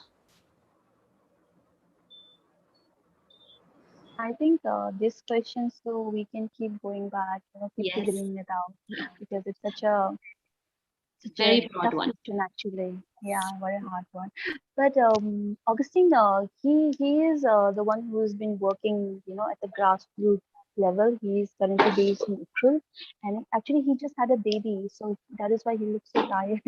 I think this question, so we can keep going back, keep Yes, figuring it out, because it's such a very broad tough one. question actually. Yeah, very hard one. But Augustine, he is the one who's been working, at the grassroots level. He's currently based in April, and actually he just had a baby, so that is why he looks so tired.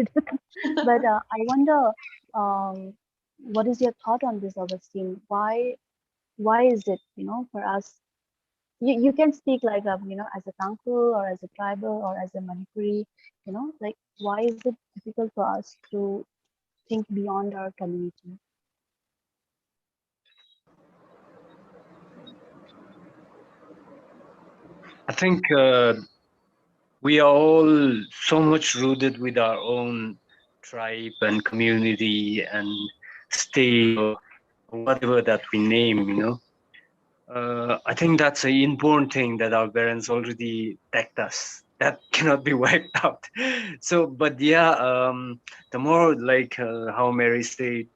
But I wonder, um, what is your thought on this, Augustine? Why is it, for us? You can speak like as a Tangkhul or as a tribal or as a Manipuri, like why is it difficult for us to think beyond our community? I think we are all so much rooted with our own tribe and community and state or whatever that we name, I think that's an inborn thing that our parents already taught us. That cannot be wiped out. So, but yeah, the more like how Mary said,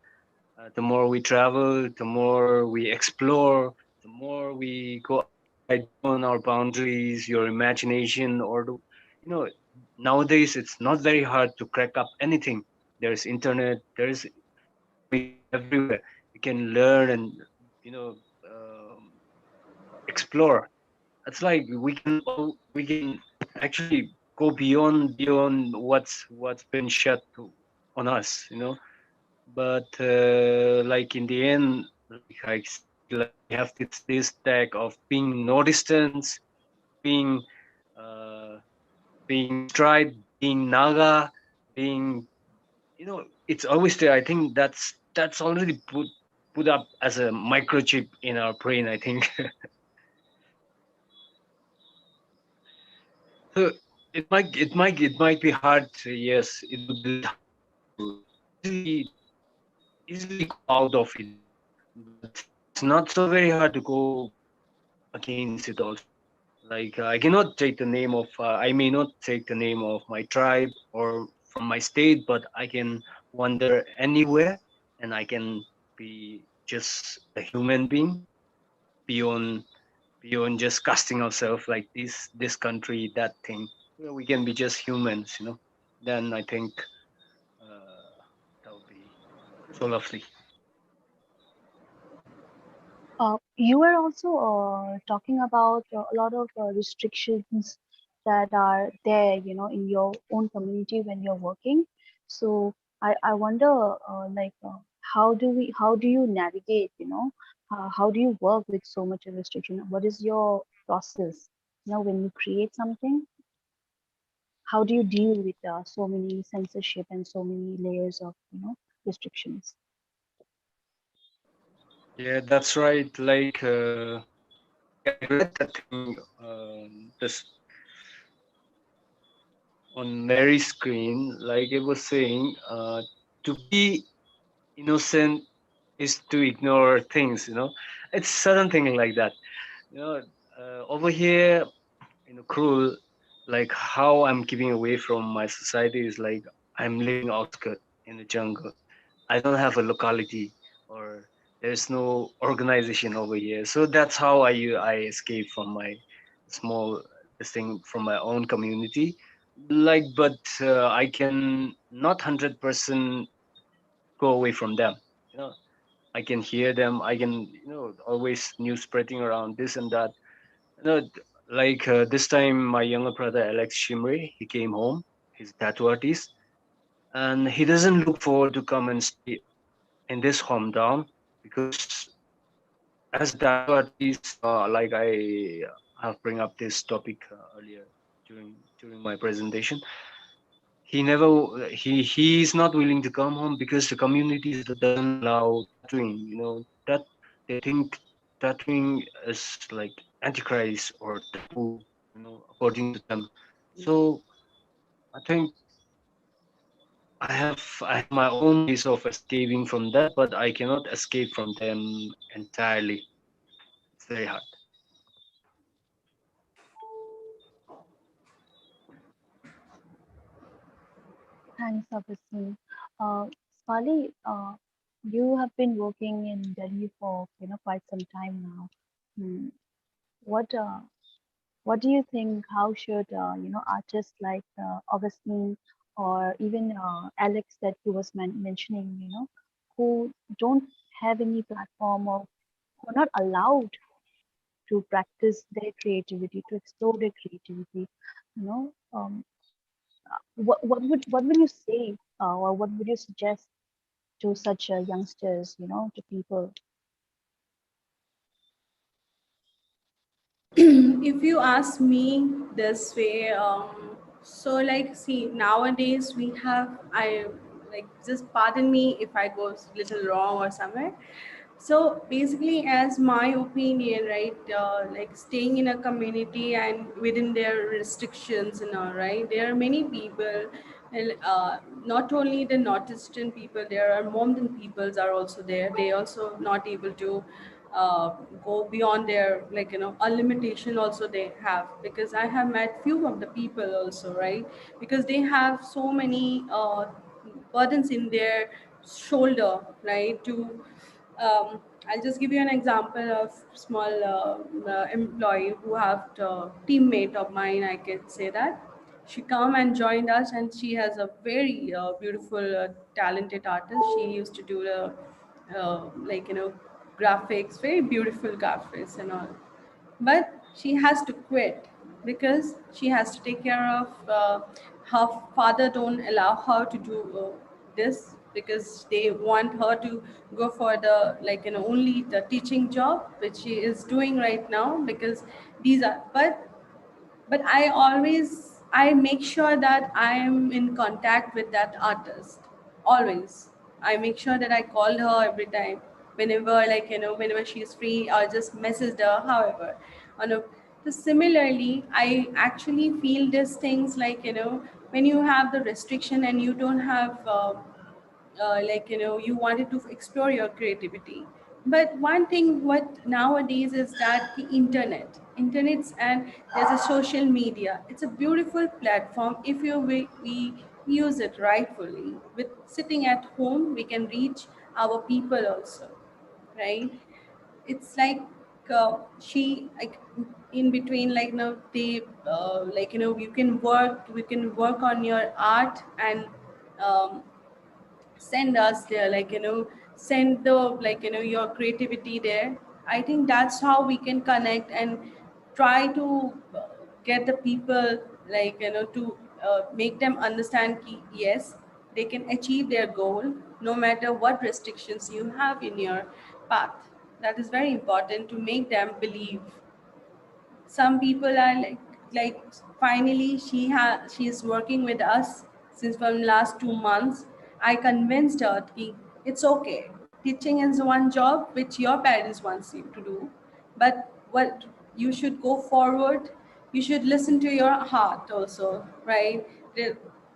the more we travel, the more we explore, the more we go outside beyond our boundaries, your imagination, or nowadays it's not very hard to crack up anything. There's internet, there's information everywhere. You can learn and you know explore. It's like we can actually go beyond what's been shut on us, but like in the end, like I said, like we have this tag of being no distance, being uh, being striped, being Naga, being, it's always there. I think that's already put up as a microchip in our brain, I think. So it might be hard. Yes, it would be hard to easily easily go out of it, but it's not so very hard to go against it also. Like I cannot take the name of I may not take the name of my tribe or from my state, but I can wander anywhere, and I can be just a human being beyond just casting ourselves like this country, that thing. We can be just humans, then I think that would be so lovely. You were also talking about a lot of restrictions that are there, in your own community when you're working. So I wonder, how do you navigate, how do you work with so much of restriction? What is your process, when you create something? How do you deal with so many censorship and so many layers of, restrictions? Yeah, that's right. Like I read that thing this on Mary's screen. Like it was saying, to be innocent is to ignore things. It's certain thing like that. You know, over here in Cruel, like how I'm keeping away from my society is like I'm living outskirt in the jungle. I don't have a locality, or there's no organization over here. So that's how I escape from my small this thing from my own community. Like, but I can not 100% go away from them. You know, I can hear them. I can always news spreading around this and that. No, like this time, my younger brother Alex Shimray, he came home. He's a tattoo artist, and he doesn't look forward to come and stay in this hometown because, as a tattoo artist, like I have bring up this topic earlier during my presentation. He never he's not willing to come home because the communities that doesn't allow tattooing. That they think tattooing is like antichrist or taboo. According to them. So I think I have my own ways of escaping from that, but I cannot escape from them entirely. It's very hard. Thanks, Augustine. Uh, Spali, you have been working in Delhi for quite some time now. Hmm. What what do you think? How should artists like Augustine or even Alex that he was mentioning, who don't have any platform or who are not allowed to practice their creativity, to explore their creativity, you know, um, what would you say or what would you suggest to such youngsters, to people? If you ask me this way, so like, see, nowadays we have, I like, just pardon me if I go little wrong or somewhere. So basically, as my opinion, right, like staying in a community and within their restrictions and all, right, there are many people, and not only the Northeastern people, there are Mohammedan peoples are also there. They also not able to uh, go beyond their, like, a limitation also they have, because I have met few of the people also, right, because they have so many burdens in their shoulder, right, to I'll just give you an example of small employee who have the teammate of mine. I can say that she come and joined us, and she has a very beautiful, talented artist. She used to do the like, graphics, very beautiful graphics and all, but she has to quit because she has to take care of her father don't allow her to do this, because they want her to go for the, like, only the teaching job which she is doing right now, because these are, but I always I make sure that I am in contact with that artist always. I make sure that I call her every time, whenever, like, whenever she's free, or just message her. However, on a so similarly, I actually feel these things like, when you have the restriction and you don't have like, you wanted to explore your creativity. But one thing what nowadays is that the internets, and there's a social media. It's a beautiful platform if we use it rightfully. With sitting at home, we can reach our people also, right? It's like, she like, in between, like, they like, you can work on your art, and um, send us there, like, send the, like, your creativity there. I think that's how we can connect and try to get the people, like, to make them understand ki, yes, they can achieve their goal no matter what restrictions you have in your path. That is very important, to make them believe. Some people are like finally she's working with us since from last 2 months. I convinced her that it's okay, teaching is one job which your parents wants you to do, but what you should go forward, you should listen to your heart also, right?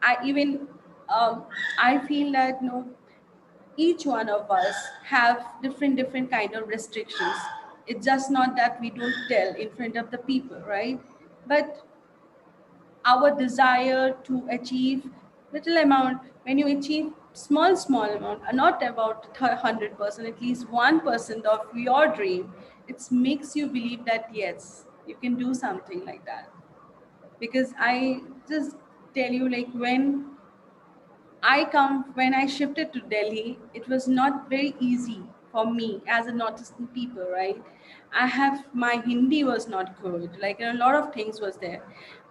I even I feel that, no, each one of us have different kind of restrictions. It's just not that we don't tell in front of the people, right? But our desire to achieve little amount, when you achieve small amount, not about 100%, at least 1% of your dream, it makes you believe that yes, you can do something like that. Because I just tell you, like, when I shifted to Delhi, it was not very easy for me as a Northeastern people, right? I have my Hindi was not good, like a lot of things was there,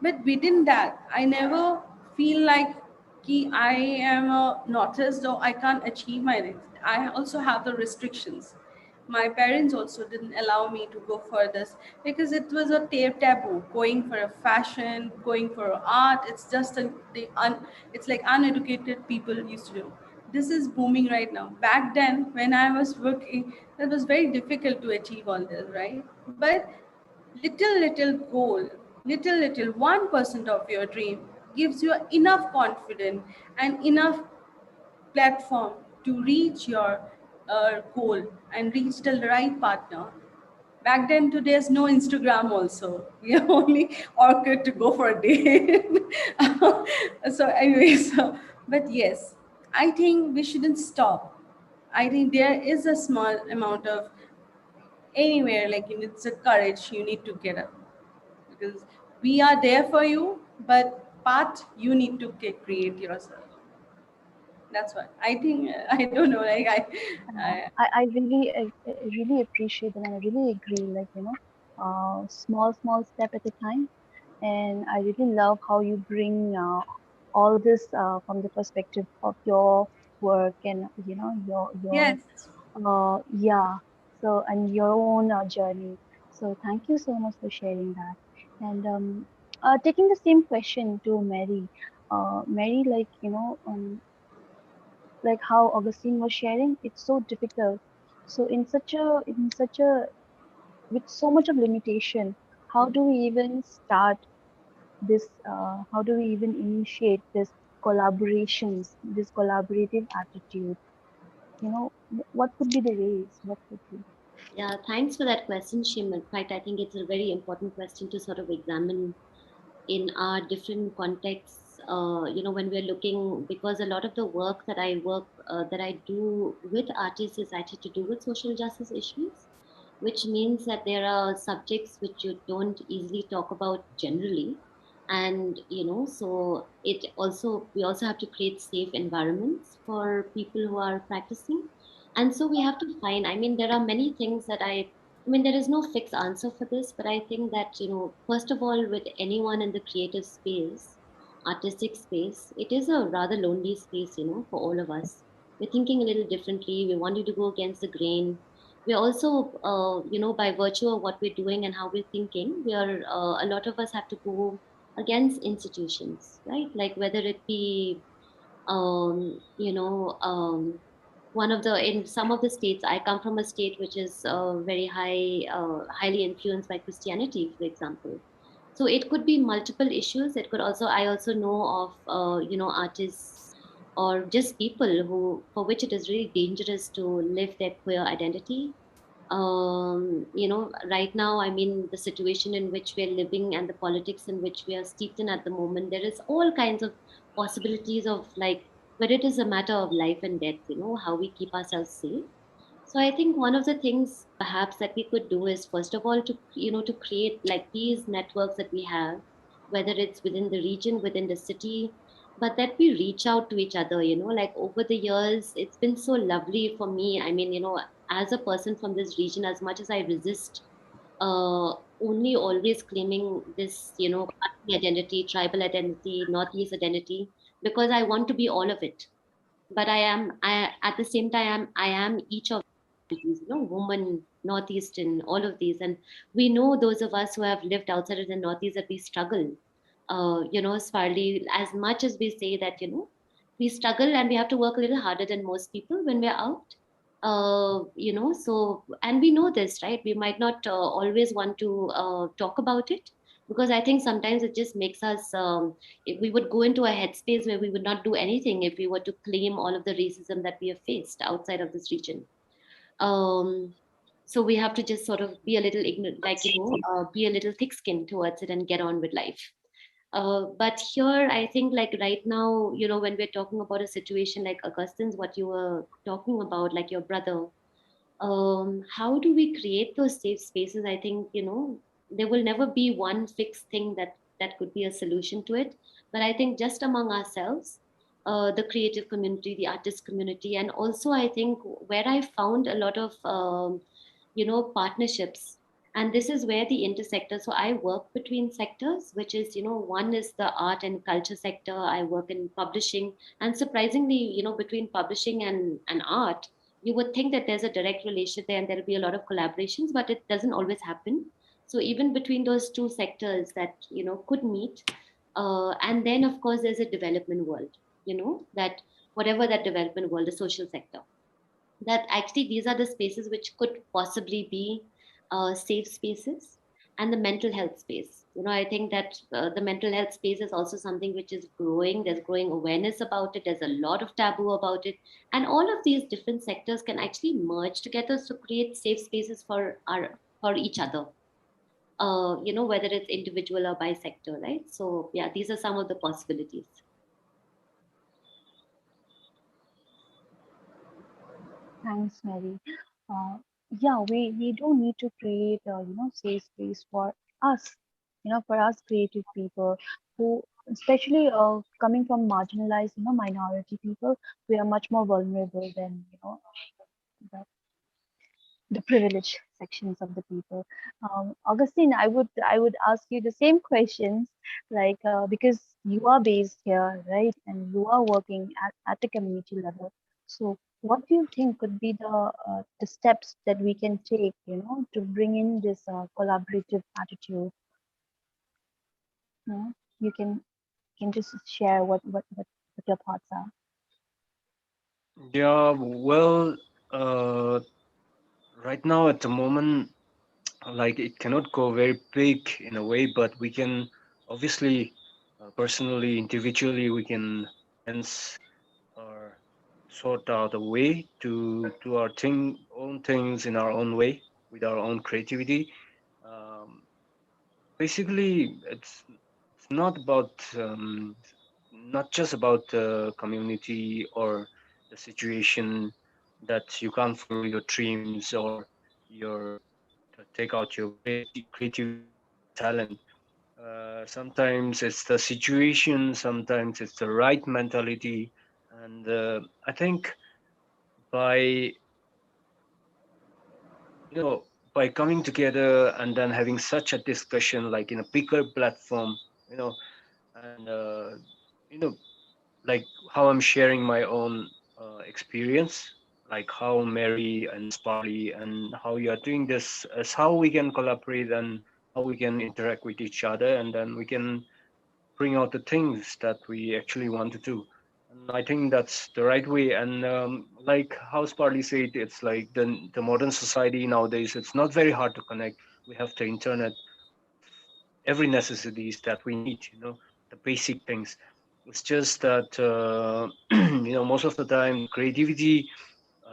but within that, I never feel like ki I am a Northeast or I can't achieve my. I also have the restrictions. My parents also didn't allow me to go further because it was a taboo going for a fashion, going for art. It's just it's like uneducated people used to do. This is booming right now. Back then when I was working, it was very difficult to achieve all this, right? But little goal, little 1% of your dream gives you enough confidence and enough platform to reach your goal and reach the right partner. Back then, too, there's no Instagram also. We are only Orchid to go for a date. So anyway, but yes, I think we shouldn't stop. I think there is a small amount of anywhere, like, it's a courage you need to get up, because we are there for you, but part you need to create yourself. That's what I think. I don't know, like, I really, I really appreciate that, and I really agree. Like, small step at a time. And I really love how you bring all this from the perspective of your work, and your yes. yeah. So, and your own journey. So thank you so much for sharing that. And taking the same question to Mary. Mary, like, like how Augustine was sharing, it's so difficult. So in such a with so much of limitation, how do we even start this? How do we even initiate this collaborations, this collaborative attitude? What could be the ways? What could be? Yeah, thanks for that question, Shim. In fact, I think it's a very important question to sort of examine in our different contexts. When we're looking, because a lot of the work that I do with artists is actually to do with social justice issues, which means that there are subjects which you don't easily talk about generally. And so it also we also have to create safe environments for people who are practicing. And so we have to find, I mean, there are many things that I mean, there is no fixed answer for this, but I think that, first of all, with anyone in the creative space, artistic space, it is a rather lonely space, for all of us. We're thinking a little differently. We want you to go against the grain. We're also, by virtue of what we're doing and how we're thinking, a lot of us have to go against institutions, right? Like whether it be, you know, one of the, in some of the states, I come from a state which is very highly influenced by Christianity, for example. So it could be multiple issues. It could also, I also know of, you know, artists or just people who, for which it is really dangerous to live their queer identity. You know, right now, I mean, the situation in which we are living and the politics in which we are steeped in at the moment, there is all kinds of possibilities of like, but it is a matter of life and death, you know, how we keep ourselves safe. So I think one of the things perhaps that we could do is, first of all, to, you know, to create like these networks that we have, whether it's within the region, within the city, but that we reach out to each other, you know, like over the years, it's been so lovely for me. I mean, you know, as a person from this region, as much as I resist only always claiming this, you know, party identity, tribal identity, Northeast identity, because I want to be all of it. But I at the same time, I am each of these, you know, woman, Northeastern, all of these. And we know, those of us who have lived outside of the Northeast, that we struggle. You know, Sparli, as much as we say that, you know, we struggle and we have to work a little harder than most people when we're out. You know, so, and we know this, right? We might not always want to talk about it, because I think sometimes it just makes us, if we would go into a headspace where we would not do anything if we were to claim all of the racism that we have faced outside of this region. um, so we have to just sort of be a little ignorant, like, you know, be a little thick skinned towards it and get on with life. But here, I think, like right now, you know, when we're talking about a situation like Augustine's, what you were talking about, like your brother, how do we create those safe spaces? I think, you know, there will never be one fixed thing that could be a solution to it. But I think just among ourselves, the creative community, the artist community, and also I think where I found a lot of you know, partnerships. And this is where the intersector, so I work between sectors, which is, you know, one is the art and culture sector. I work in publishing, and surprisingly, you know, between publishing and art, you would think that there's a direct relation there and there'll be a lot of collaborations, but it doesn't always happen. So even between those two sectors that, you know, could meet, and then of course there's a development world, you know, that whatever that development world, the social sector, that actually these are the spaces which could possibly be safe spaces. And the mental health space, you know, I think that the mental health space is also something which is growing. There's growing awareness about it, there's a lot of taboo about it, and all of these different sectors can actually merge together to create safe spaces for each other, you know, whether it's individual or by sector, right? So yeah, these are some of the possibilities. Thanks, Mary. Uh, yeah, we do need to create, safe space for us, for us creative people who, especially coming from marginalized, minority people, we are much more vulnerable than, the, the privileged sections of the people. Augustine, I would ask you the same questions, like because you are based here, right, and you are working at the community level. So, what do you think could be the steps that we can take, to bring in this collaborative attitude? You know, you can just share what your thoughts are. Yeah, well, uh, right now at the moment, like it cannot go very big in a way, but we can obviously, personally, individually, we can hence or sort out a way to do our own things in our own way with our own creativity. Um, Basically, it's not just about the community or the situation that you can't follow your dreams or your to take out your creativity or your talent. Sometimes it's the situation, sometimes it's the right mentality, and I think by you know by coming together and then having such a discussion like in a bigger platform, you know, and you know like how I'm sharing my own experience, like how Mary and Sparly and how you are doing this, as how we can collaborate and how we can interact with each other, and then we can bring out the things that we actually want to do. And I think that's the right way. And like how Sparli said, it's like the modern society nowadays, it's not very hard to connect. We have the internet, we have every necessities that we need, the basic things. It's just that, most of the time, creativity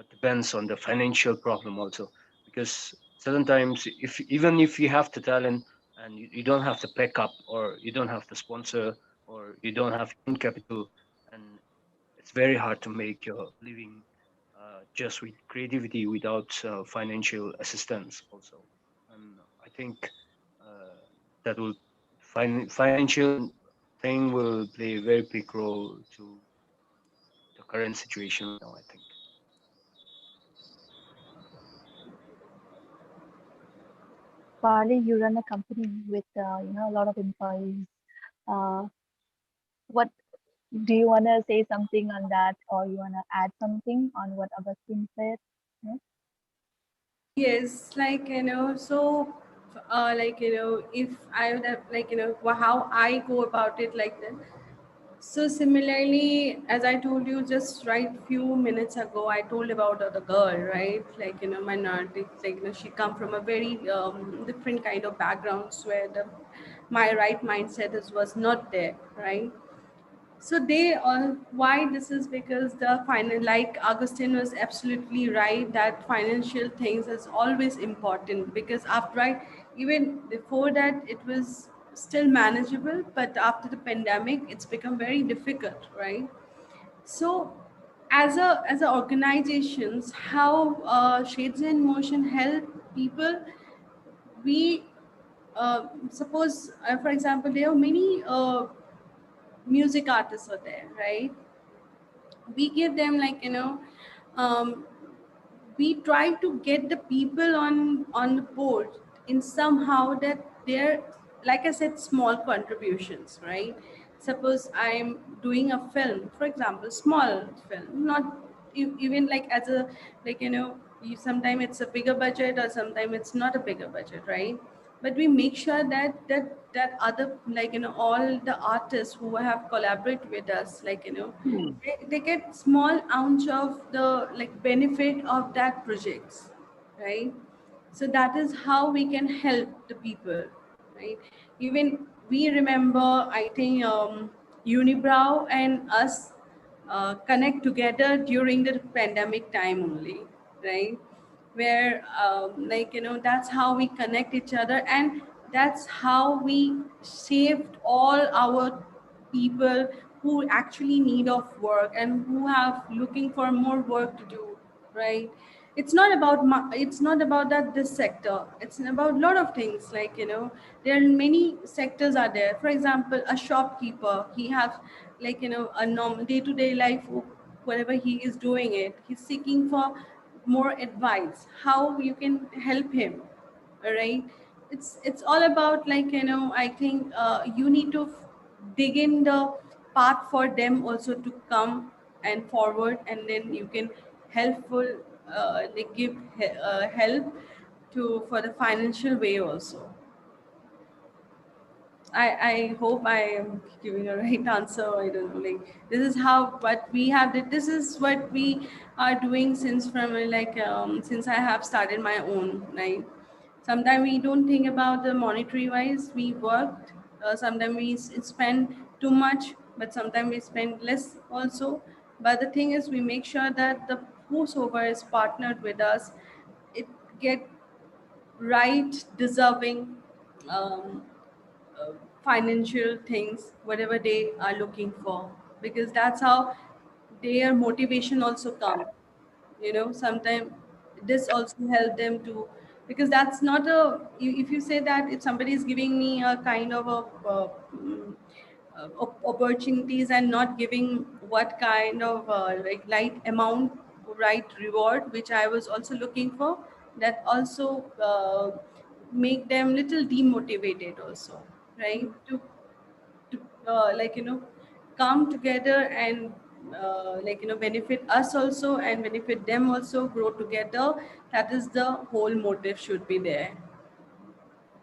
depends on the financial problem also, because certain times, if even if you have the talent and you don't have the backup, or you don't have the sponsor, or you don't have your own capital, and it's very hard to make your living just with creativity without financial assistance also. And I think uh, that will financial thing will play a very big role to the current situation right now, I think. Partly you run a company with a lot of employees. What do you want to say something on that, or you want to add something on what Augustine said? No? Yes, like, so, like, if I would have, like, how I go about it like that. So similarly, as I told you just right few minutes ago, I told about the girl, right? Like, minority, like, she come from a very different kind of backgrounds where my right mindset was not there, right? So they all, why this is because the final, like Augustine was absolutely right that financial things is always important, because after, right, even before that it was still manageable, but after the pandemic it's become very difficult, right? So as a organizations, how Shades in Motion help people, we suppose, for example, there are many music artists are there, right? We give them, like, um, we try to get the people on the board in somehow that they're, like I said, small contributions, right? Suppose I'm doing a film, for example, small film, not even like as a, like, you sometimes it's a bigger budget or sometimes it's not a bigger budget, right? But we make sure that other, like, all the artists who have collaborated with us, like, they get small ounce of the, like, benefit of that projects, right? So that is how we can help the people, right? Even we remember, I think, Unibrow and us connect together during the pandemic time only, right? Where, like, that's how we connect each other, and that's how we saved all our people who actually need of work and who have looking for more work to do, right? It's not about it's not about that this sector, it's about a lot of things, like, there are many sectors are there. For example, a shopkeeper, he have, like, a normal day-to-day life, whatever he is doing it, he's seeking for more advice how you can help him, all right? It's all about, like, I think you need to dig in the path for them also to come and forward, and then you can helpful, like, give help to for the financial way also. I hope I am giving a right answer. I don't know. Like, this is how what we have did. This is what we are doing since from, like, since I have started my own. Right. Sometimes we don't think about the monetary wise. We worked. Sometimes we spend too much, but sometimes we spend less also. But the thing is, we make sure that the whosoever is partnered with us, it get right, deserving. Um, uh, Financial things, whatever they are looking for, because that's how their motivation also come. Sometimes this also help them to, because that's not a, if you say that if somebody is giving me a kind of a opportunities and not giving what kind of, like, light amount, right reward, which I was also looking for, that also make them little demotivated also, right? To like, come together and, like, benefit us also and benefit them also, grow together. That is the whole motive should be there.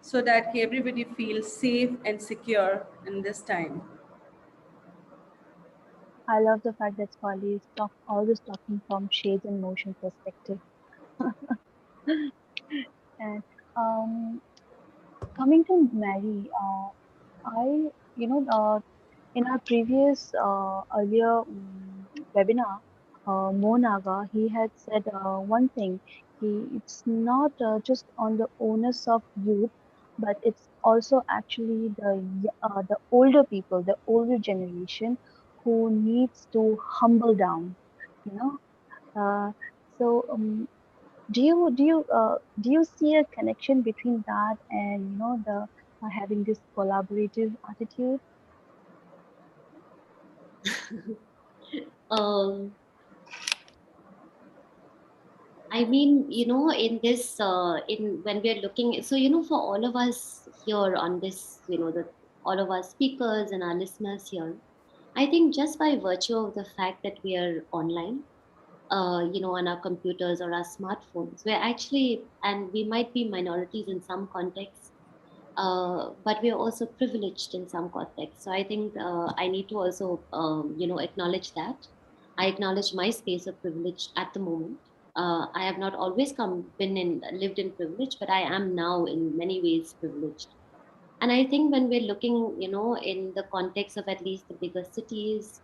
so that everybody feels safe and secure in this time. I love the fact that Sparli is always talking from shades and motion perspective. And um, coming to Mary, I, you know, in our previous earlier webinar, Mo Naga, he had said one thing. It's not just on the onus of youth, but it's also actually the older people, the older generation, who needs to humble down. You know, so do you see a connection between that and the having this collaborative attitude? um, I mean, in this, in when we're looking, so for all of us here on this, all of our speakers and our listeners here, I think just by virtue of the fact that we are online, on our computers or our smartphones, we're actually, and we might be minorities in some contexts, but we are also privileged in some contexts. So I think I need to also, acknowledge that. I acknowledge my space of privilege at the moment. I have not always lived in privilege, but I am now in many ways privileged. And I think when we're looking, in the context of at least the bigger cities,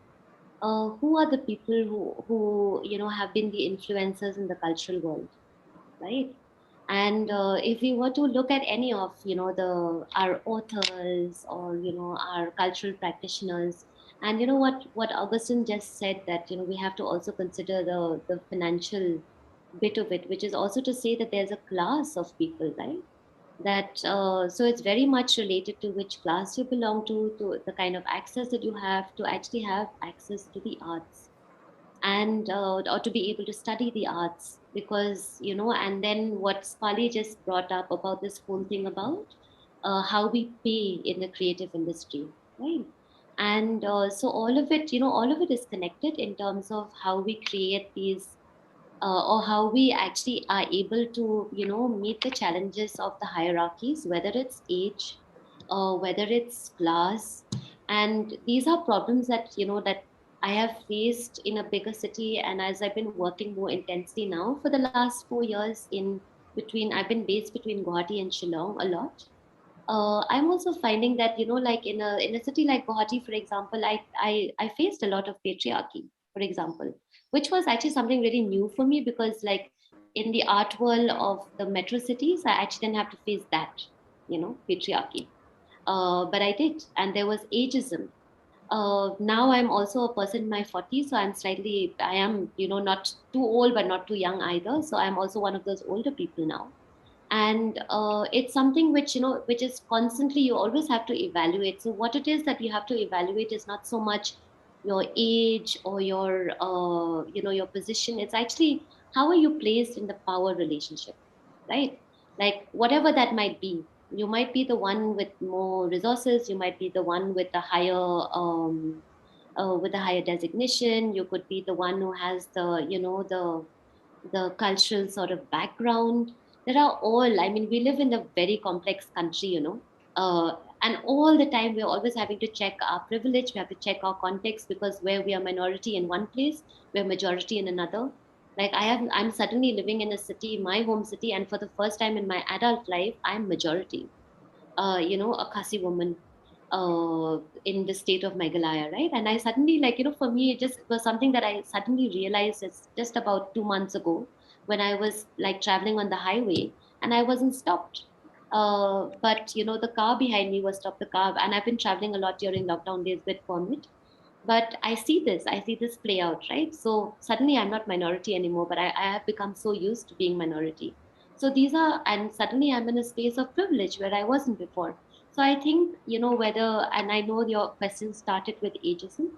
who are the people who have been the influencers in the cultural world, right? And if we were to look at any of the our authors or our cultural practitioners, and what Augustine just said, that we have to also consider the financial bit of it, which is also to say that there's a class of people, right? That so it's very much related to which class you belong to the kind of access that you have to actually have access to the arts, and or to be able to study the arts, because and then what Spali just brought up about this whole thing about how we pay in the creative industry, right? And so all of it is connected in terms of how we create these, or how we actually are able to meet the challenges of the hierarchies, whether it's age or whether it's class. And these are problems that that I have faced in a bigger city, and as I've been working more intensely now for the last 4 years in between, I've been based between Guwahati and Shillong a lot. I'm also finding that like in a city like Guwahati, for example, I faced a lot of patriarchy, for example, which was actually something really new for me, because like in the art world of the metro cities, I actually didn't have to face that, patriarchy. But I did, and there was ageism. Now I'm also a person in my 40s, so I am not too old but not too young either. So I'm also one of those older people now, and it's something which which is constantly, you always have to evaluate. So what it is that you have to evaluate is not so much your age or your your position. It's actually how are you placed in the power relationship, right? Like whatever that might be, you might be the one with more resources, you might be the one with a higher designation, you could be the one who has the the cultural sort of background. There are all, I mean, we live in a very complex country, and all the time we're always having to check our privilege, we have to check our context, because where we are minority in one place, we're majority in another. Like I'm suddenly living in a city, my home city, and for the first time in my adult life, I'm majority, a Khasi woman in the state of Meghalaya, right? And I suddenly, like, for me, it just was something that I suddenly realized is just about 2 months ago, when I was like traveling on the highway and I wasn't stopped. But the car behind me was stopped the car, and I've been traveling a lot during lockdown days with permit. But I see this play out, right? So suddenly I'm not minority anymore, but I have become so used to being minority. So these are, and suddenly I'm in a space of privilege where I wasn't before. So I think, whether, and I know your question started with ageism,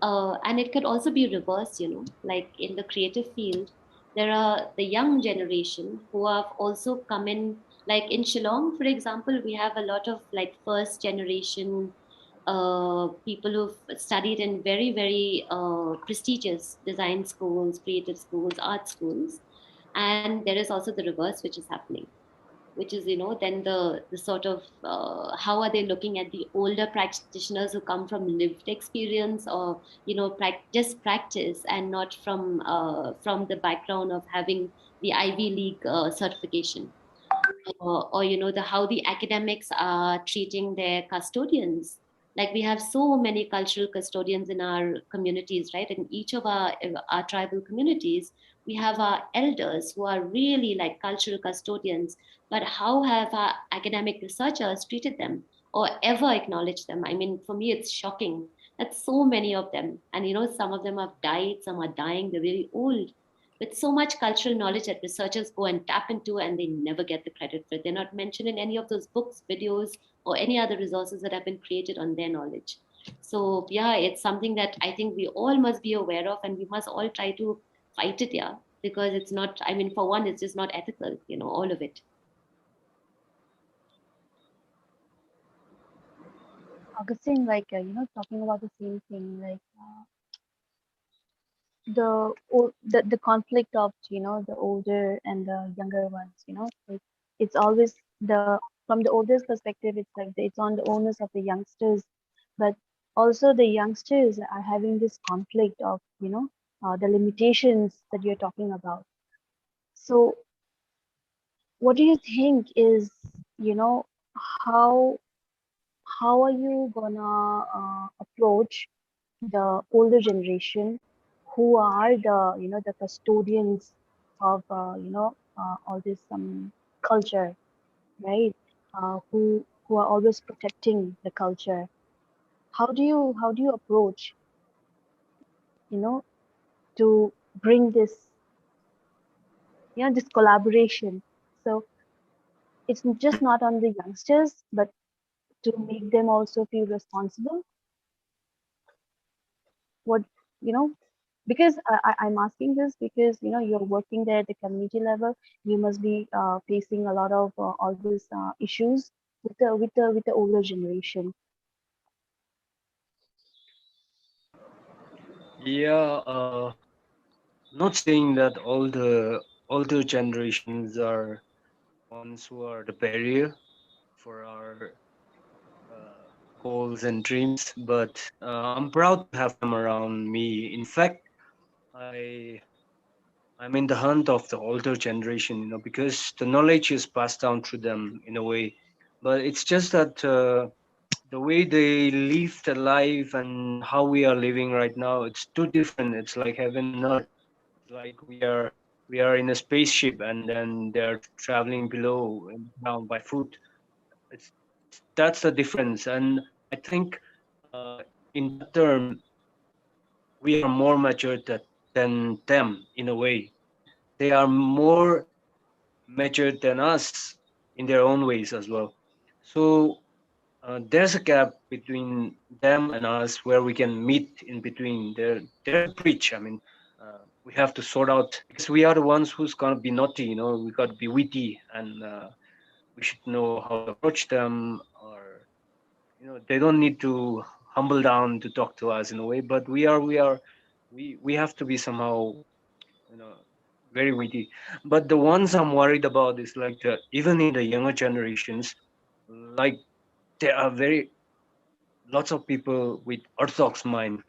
and it could also be reversed, like in the creative field, there are the young generation who have also come in, like in Shillong, for example, we have a lot of like first generation people who've studied in very, very prestigious design schools, creative schools, art schools. And there is also the reverse, which is happening, which is, then the sort of how are they looking at the older practitioners who come from lived experience, or just practice, and not from the background of having the Ivy League certification, or the how the academics are treating their custodians. Like, we have so many cultural custodians in our communities, right? In each of our tribal communities, we have our elders who are really like cultural custodians, but how have our academic researchers treated them or ever acknowledged them? I mean, for me, it's shocking that so many of them, and some of them have died, some are dying, they're really old, with so much cultural knowledge that researchers go and tap into, and they never get the credit for it. They're not mentioned in any of those books, videos, or any other resources that have been created on their knowledge. So yeah, it's something that I think we all must be aware of, and we must all try to fight it, yeah, because it's not, I mean, for one, it's just not ethical, all of it. Augustine, like talking about the same thing, like the conflict of the older and the younger ones. Like, it's always the from the oldest perspective. It's like it's on the onus of the youngsters, but also the youngsters are having this conflict of the limitations that you're talking about. So, what do you think is you know how how are you gonna approach the older generation who are the the custodians of all this culture, right? Who are always protecting the culture. How do you approach you know to bring this this collaboration? So it's just not on the youngsters, but to make them also feel responsible. What you know because I'm asking this because you're working there at the community level. You must be facing a lot of all these issues with the older generation. Yeah, not saying that all the older generations are ones who are the barrier for our goals and dreams, but I'm proud to have them around me. In fact, I I'm in the hunt of the older generation, because the knowledge is passed down through them in a way. But it's just that the way they live their life and how we are living right now, it's too different. It's like heaven and earth. It's like we are in a spaceship and then they're traveling below and down by foot. That's the difference. And I think in that term, we are more mature than them in a way. They are more mature than us in their own ways as well. So there's a gap between them and us where we can meet in between. There's a bridge. I mean, we have to sort out because we are the ones who's gonna be naughty. We got to be witty, and we should know how to approach them. Or they don't need to humble down to talk to us in a way. But we have to be somehow you know very witty. But the ones I'm worried about is like even in the younger generations, like there are very lots of people with orthodox mind,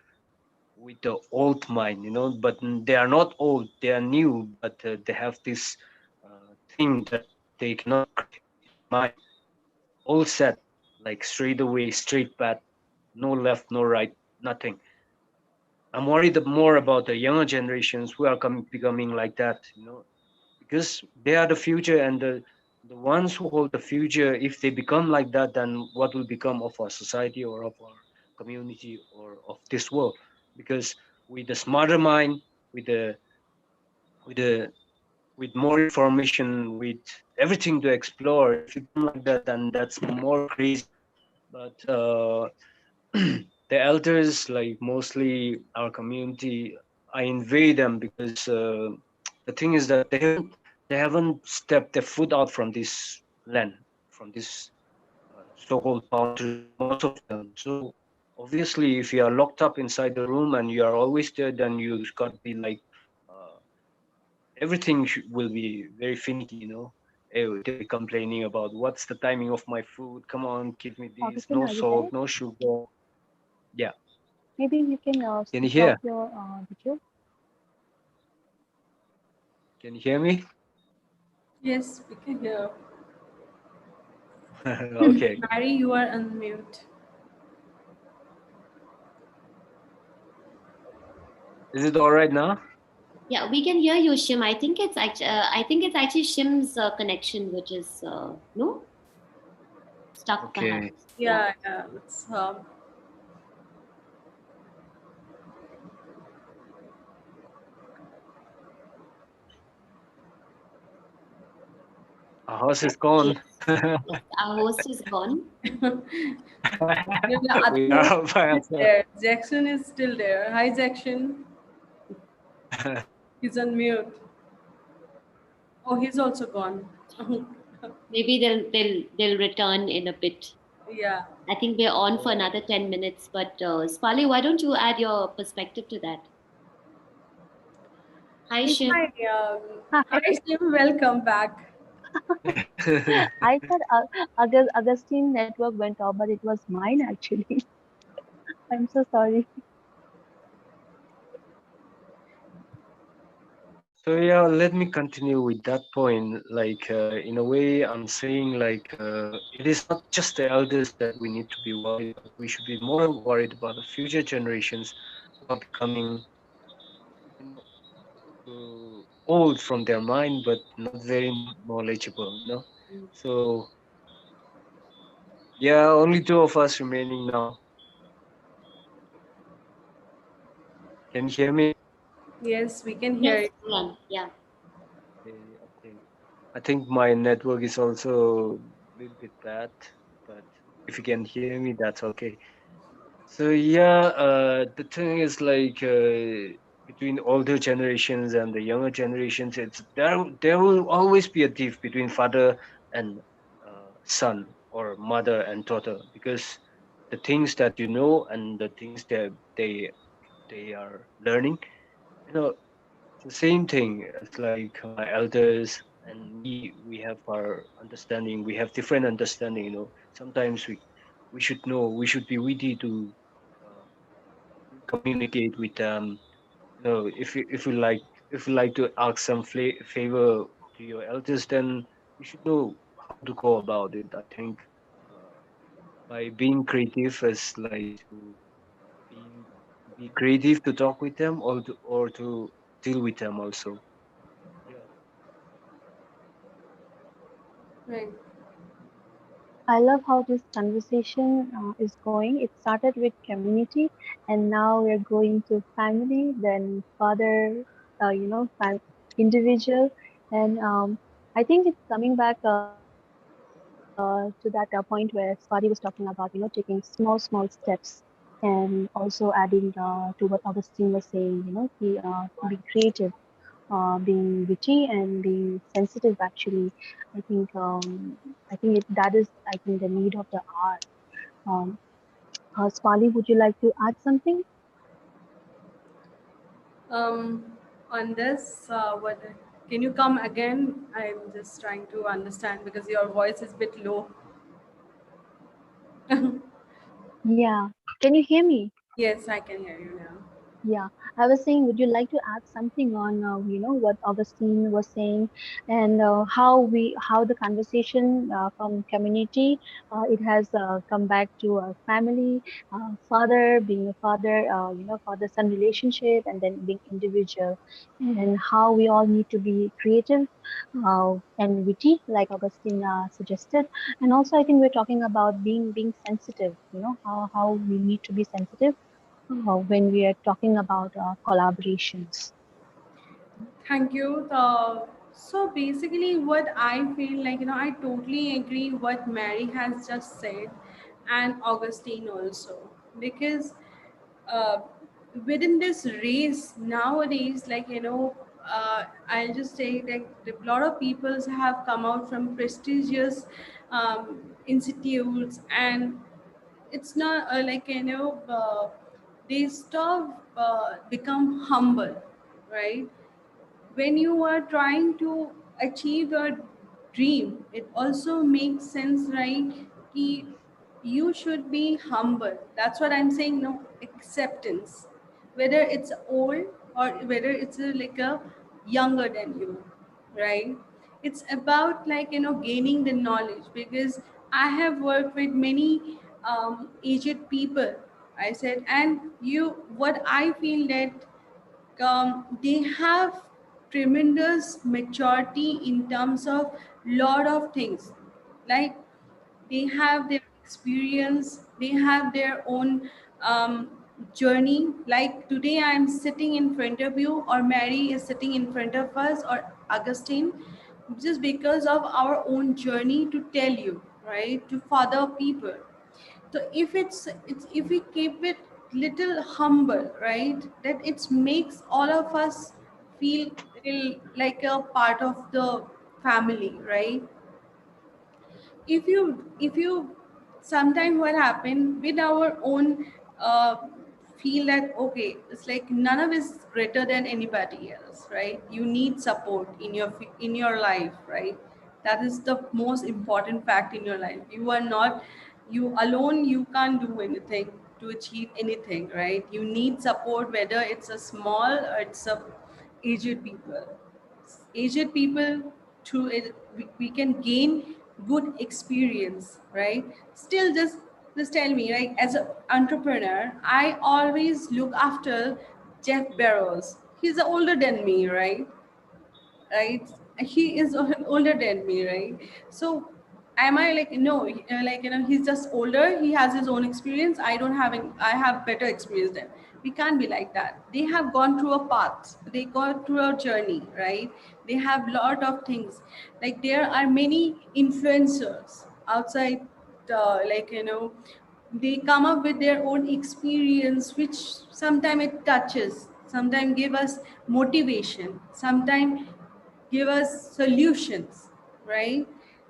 with the old mind, but they are not old, they are new, but they have this thing that they cannot crack in their mind, all set, like straight away, straight path, no left, no right, nothing. I'm worried more about the younger generations who are becoming like that, because they are the future, and the ones who hold the future, if they become like that, then what will become of our society or of our community or of this world? Because with the smarter mind, with the with the with more information, with everything to explore, if you become like that, then that's more crazy. But the elders, like mostly our community, I envy them because the thing is that they haven't stepped their foot out from this land, from this so-called boundary, most of them. So obviously, if you are locked up inside the room and you are always there, then you got to be like everything will be very finicky. they'll be complaining about what's the timing of my food. Come on, give me this. Augustine, No are you there? salt, no sugar. Yeah. Maybe you can Can you switch off hear? your video. Can you hear me? Yes, we can hear. Okay. Mary, you are unmute. Is it all right now? Yeah, we can hear you, Shim. I think it's actually Shim's connection, which is no stuck, Okay. perhaps. Yeah. Yeah, yeah. It's Our house is Yes. gone. Yes. Our host is gone. We Atmo are by is ourselves. there. Jackson is still there. Hi, Jackson. He's on mute. Oh, he's also gone. Maybe they'll return in a bit. Yeah. I think we're on for another 10 minutes. But Spali, why don't you add your perspective to that? Hi, Shim. Hi, Hi. hi, Sim. Welcome back. I thought Augustine network went off, but it was mine actually. I'm so sorry. So yeah, let me continue with that point. Like in a way, I'm saying like it is not just the elders that we need to be worried about. We should be more worried about the future generations who are becoming, you know, old from their mind, but not very knowledgeable. So yeah, only two of us remaining now. Can you hear me? Yes, we can hear Yes, you. yeah, yeah. Okay, okay. I think my network is also a little bit bad, but if you can hear me, that's okay. So yeah, the thing is like between older generations and the younger generations, it's there will always be a diff between father and son or mother and daughter because the things that you know and the things that they are learning, you know, it's the same thing as like my elders and me. We have our understanding. We have different understanding. Sometimes we should know. We should be witty uh, to communicate with them. If you like to ask some favor to your elders, then you should know how to go about it. I think uh, by being creative is like to being be creative to talk with them or to deal with them also. Yeah. Right. I love how this conversation is going. It started with community, and now we're going to family, then father, individual, and I think it's coming back to that point where Swati was talking about, taking small steps, and also adding to what Augustine was saying, be creative, being witty and being sensitive actually. I think that is, I think, the need of the hour. um, Spali, would you like to add something? Um, on this, what? Can you come again? I'm just trying to understand because your voice is a bit low. Yeah, can you hear me? Yes, I can hear you now. Yeah, I was saying, would you like to add something on, what Augustine was saying, and how the conversation from community, it has come back to a family, father being a father, father-son relationship, and then being individual, and how we all need to be creative and witty, like Augustine suggested, and also I think we're talking about being sensitive. How we need to be sensitive when we are talking about collaborations. Thank you. So basically, what I feel like, I totally agree what Mary has just said, and Augustine also, because uh, within this race nowadays, I'll just say like a lot of peoples have come out from prestigious institutes, and it's not they stop become humble, right? When you are trying to achieve your dream, it also makes sense, right? Ki you should be humble. That's what I'm saying. No acceptance, whether it's old or whether it's like a younger than you, right? It's about like gaining the knowledge, because I have worked with many aged people. I said, and what I feel that they have tremendous maturity in terms of lot of things, like they have their experience, they have their own journey. Like today I'm sitting in front of you, or Mary is sitting in front of us, or Augustine, just because of our own journey to tell you, right, to further people. So if if we keep it little humble, right, that it makes all of us feel like a part of the family, right? If you sometime what happened with our own uh, feel that okay, it's like none of is greater than anybody else, right? You need support in your life, right? That is the most important fact in your life. You are not, you alone you can't do anything to achieve anything, right? You need support, whether it's a small or it's a aged people. Aged people, through it we can gain good experience, right? Still, just tell me, like as an entrepreneur, I always look after Jeff Bezos. He's older than me, right? He is older than me, right? So am I like no, like he's just older, he has his own experience, I don't have any, I have better experience than. We can't be like that. They have gone through a path, they gone through a journey, right? They have lot of things. Like there are many influencers outside, like they come up with their own experience, which sometimes it touches, sometimes give us motivation, sometimes give us solutions, right?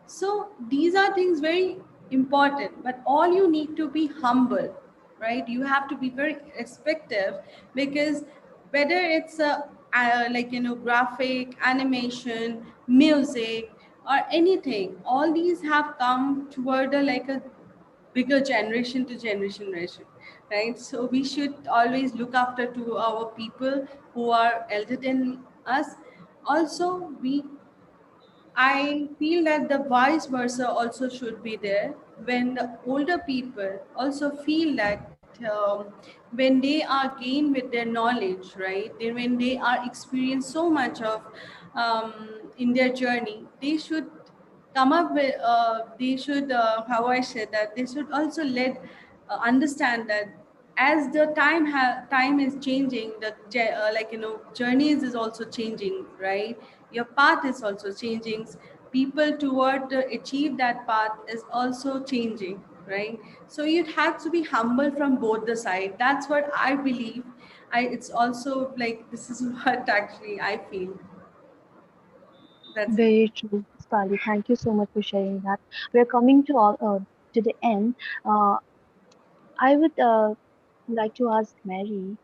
So these are things very important, but all you need to be humble, right? You have to be very respective, because whether it's like graphic animation, music, or anything, all these have come toward a like a bigger generation to generation, right? So we should always look after to our people who are elder than us. Also, I feel that the vice versa also should be there, when the older people also feel that when they are gained with their knowledge, right? Then when they are experienced so much of in their journey, they should come up with they should how I said that they should also let understand that as the time is changing, the like journeys is also changing, right? Your path is also changing, people toward achieve that path is also changing, right? So you have to be humble from both the side. That's what I believe. It's also like this is what actually I feel. That's it. Very true, Spali. Thank you so much for sharing that. We're coming to all to the end. Uh, I would like to ask Mary.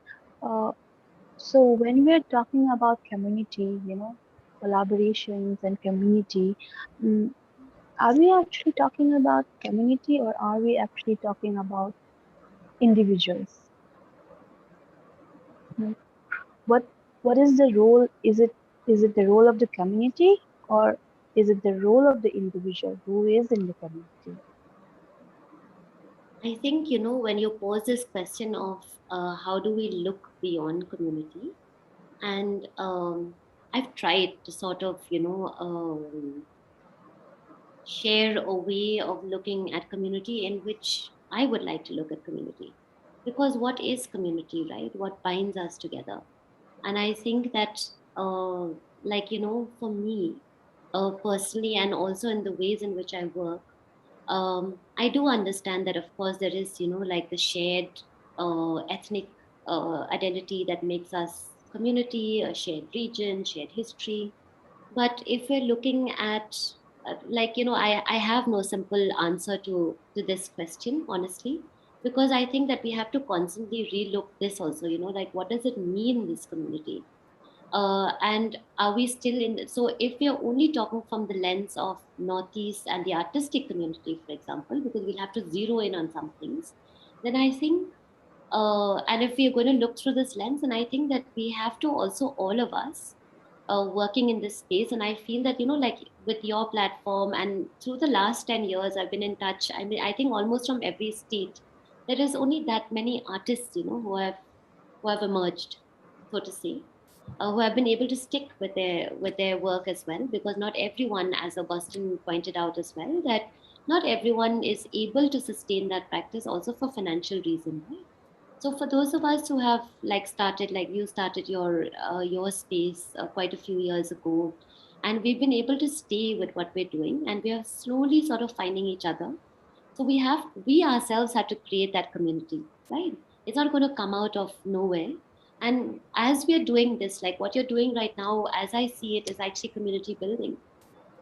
Uh, so when we're talking about community, collaborations and community, mm, are we actually talking about community or are we actually talking about individuals? Mm, What what is the role? Is it the role of the community or is it the role of the individual who is in the community? I think, when you pose this question of how do we look beyond community, and I've tried to sort of, share a way of looking at community in which I would like to look at community. Because what is community, right? What binds us together? And I think that, uh, like, for me personally, and also in the ways in which I work, I do understand that, of course, there is, like the shared ethnic identity that makes us community, a shared region, shared history. But if we're looking at, like, I have no simple answer to this question, honestly, because I think that we have to constantly relook this also, like, what does it mean, this community? And are we still in? So if we are only talking from the lens of Northeast and the artistic community, for example, because we'll have to zero in on some things, then I think, and if we are going to look through this lens, and I think that we have to also, all of us, working in this space. And I feel that, like with your platform and through the last 10 years, I've been in touch. I mean, I think almost from every state, there is only that many artists, who have emerged, so to say, who have been able to stick with their work as well, because not everyone, as Augustine pointed out as well, that not everyone is able to sustain that practice also for financial reason, right? So for those of us who have started, like you started your space quite a few years ago, and we've been able to stay with what we're doing, and we are slowly sort of finding each other. So we ourselves have to create that community, right? It's not going to come out of nowhere. And as we are doing this, like what you're doing right now, as I see it, is actually community building.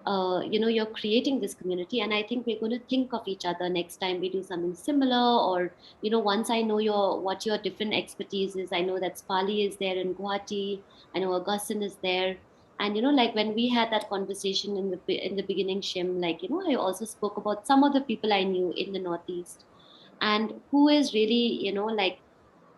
You're creating this community, and I think we're going to think of each other next time we do something similar. Or once I know what your different expertise is, I know that Sparli is there in Guwahati, I know Augustine is there. And like when we had that conversation in the beginning, Shim, I also spoke about some of the people I knew in the Northeast, and who is really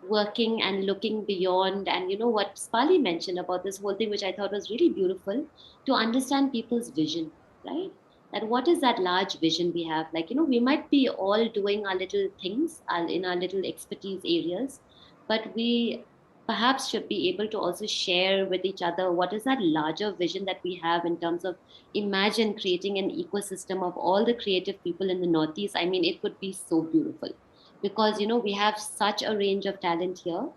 working and looking beyond. And what Spali mentioned about this whole thing, which I thought was really beautiful, to understand people's vision, right? That what is that large vision we have? We might be all doing our little things in our little expertise areas, but we perhaps should be able to also share with each other what is that larger vision that we have, in terms of, imagine creating an ecosystem of all the creative people in the Northeast. I mean, it would be so beautiful, because we have such a range of talent here,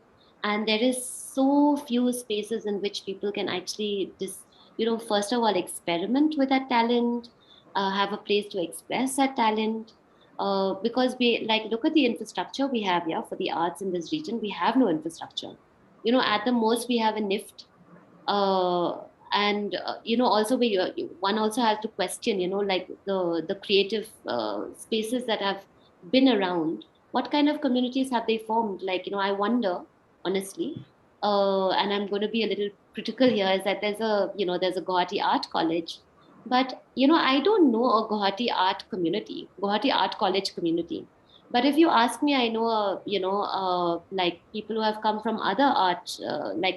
and there is so few spaces in which people can actually first of all experiment with that talent, have a place to express that talent. Because we, look at the infrastructure we have here for the arts in this region. We have no infrastructure. At the most we have a NIFT. And also one also has to question, the creative spaces that have been around. What kind of communities have they formed? I wonder, honestly. And I'm going to be a little critical here, is that there's a Guwahati Art College, but I don't know a Guwahati Art College community. But if you ask me, I know people who have come from other art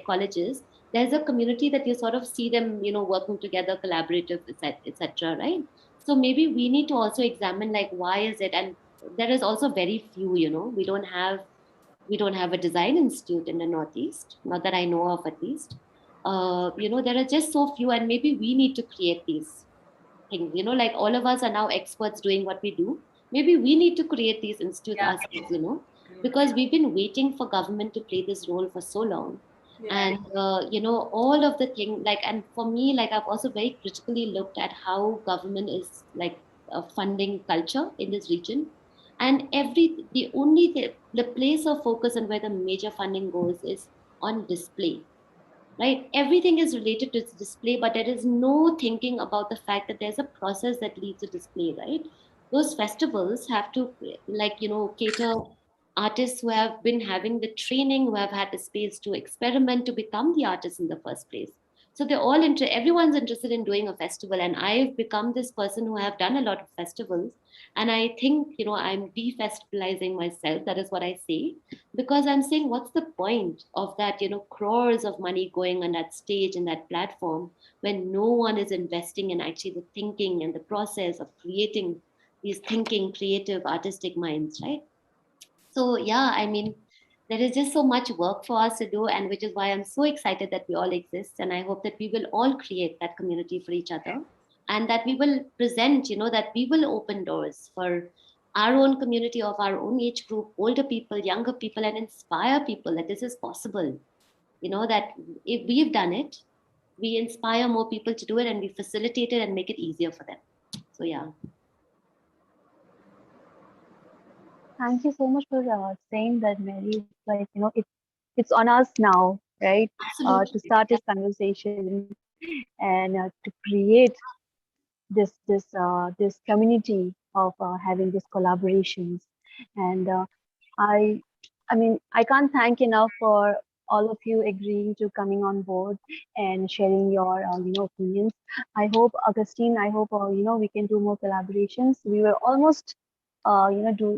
colleges. There's a community that you sort of see them, working together, collaborative, etc. Right? So maybe we need to also examine, why is it? And there is also very few. We don't have a design institute in the Northeast, not that I know of, at least. There are just so few, and maybe we need to create these things. All of us are now experts doing what we do. Maybe we need to create these institutes Yeah. ourselves. Because we've been waiting for government to play this role for so long. Yeah. And all of the thing, and for me, I've also very critically looked at how government is funding culture in this region. And the place of focus and where the major funding goes is on display, right? Everything is related to display, but there is no thinking about the fact that there's a process that leads to display, right? Those festivals have to cater artists who have been having the training, who have had the space to experiment, to become the artists in the first place. So everyone's interested in doing a festival, and I've become this person who have done a lot of festivals. And I think I'm defestivalizing myself, that is what I say, because I'm saying, what's the point of that, crores of money going on that stage and that platform, when no one is investing in actually the thinking and the process of creating these thinking, creative, artistic minds, right? So yeah, I mean, there is just so much work for us to do, and which is why I'm so excited that we all exist. And I hope that we will all create that community for each other, and that we will present, that we will open doors for our own community of our own age group, older people, younger people, and inspire people that this is possible. That if we've done it, we inspire more people to do it, and we facilitate it and make it easier for them. So yeah. Thank you so much for saying that, Mary. It's on us now, right? To Absolutely. start this conversation and to create this community of having these collaborations. And I I mean, I can't thank enough for all of you agreeing to coming on board and sharing your opinions. I hope, Augustine, I hope we can do more collaborations. We were almost do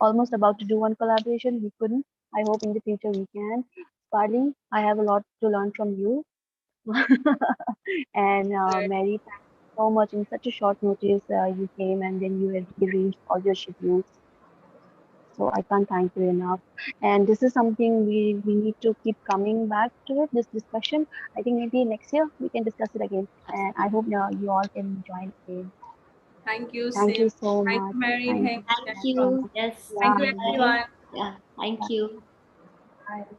almost about to do one collaboration. We couldn't. I hope in the future we can. Sparli, I have a lot to learn from you. And Right. Mary, thank you so much. In such a short notice, you came and then you have rearranged all your schedules. So I can't thank you enough. And this is something we need to keep coming back to it, this discussion. I think maybe next year we can discuss it again. And I hope you all can join again. Thank you, Thank Sim. you so Thank much. you, Mary. Thank Thank you you, Thank so Jennifer. you. much. Yes, Thank you, Yeah. bye. everyone. Yeah, thank you. Bye.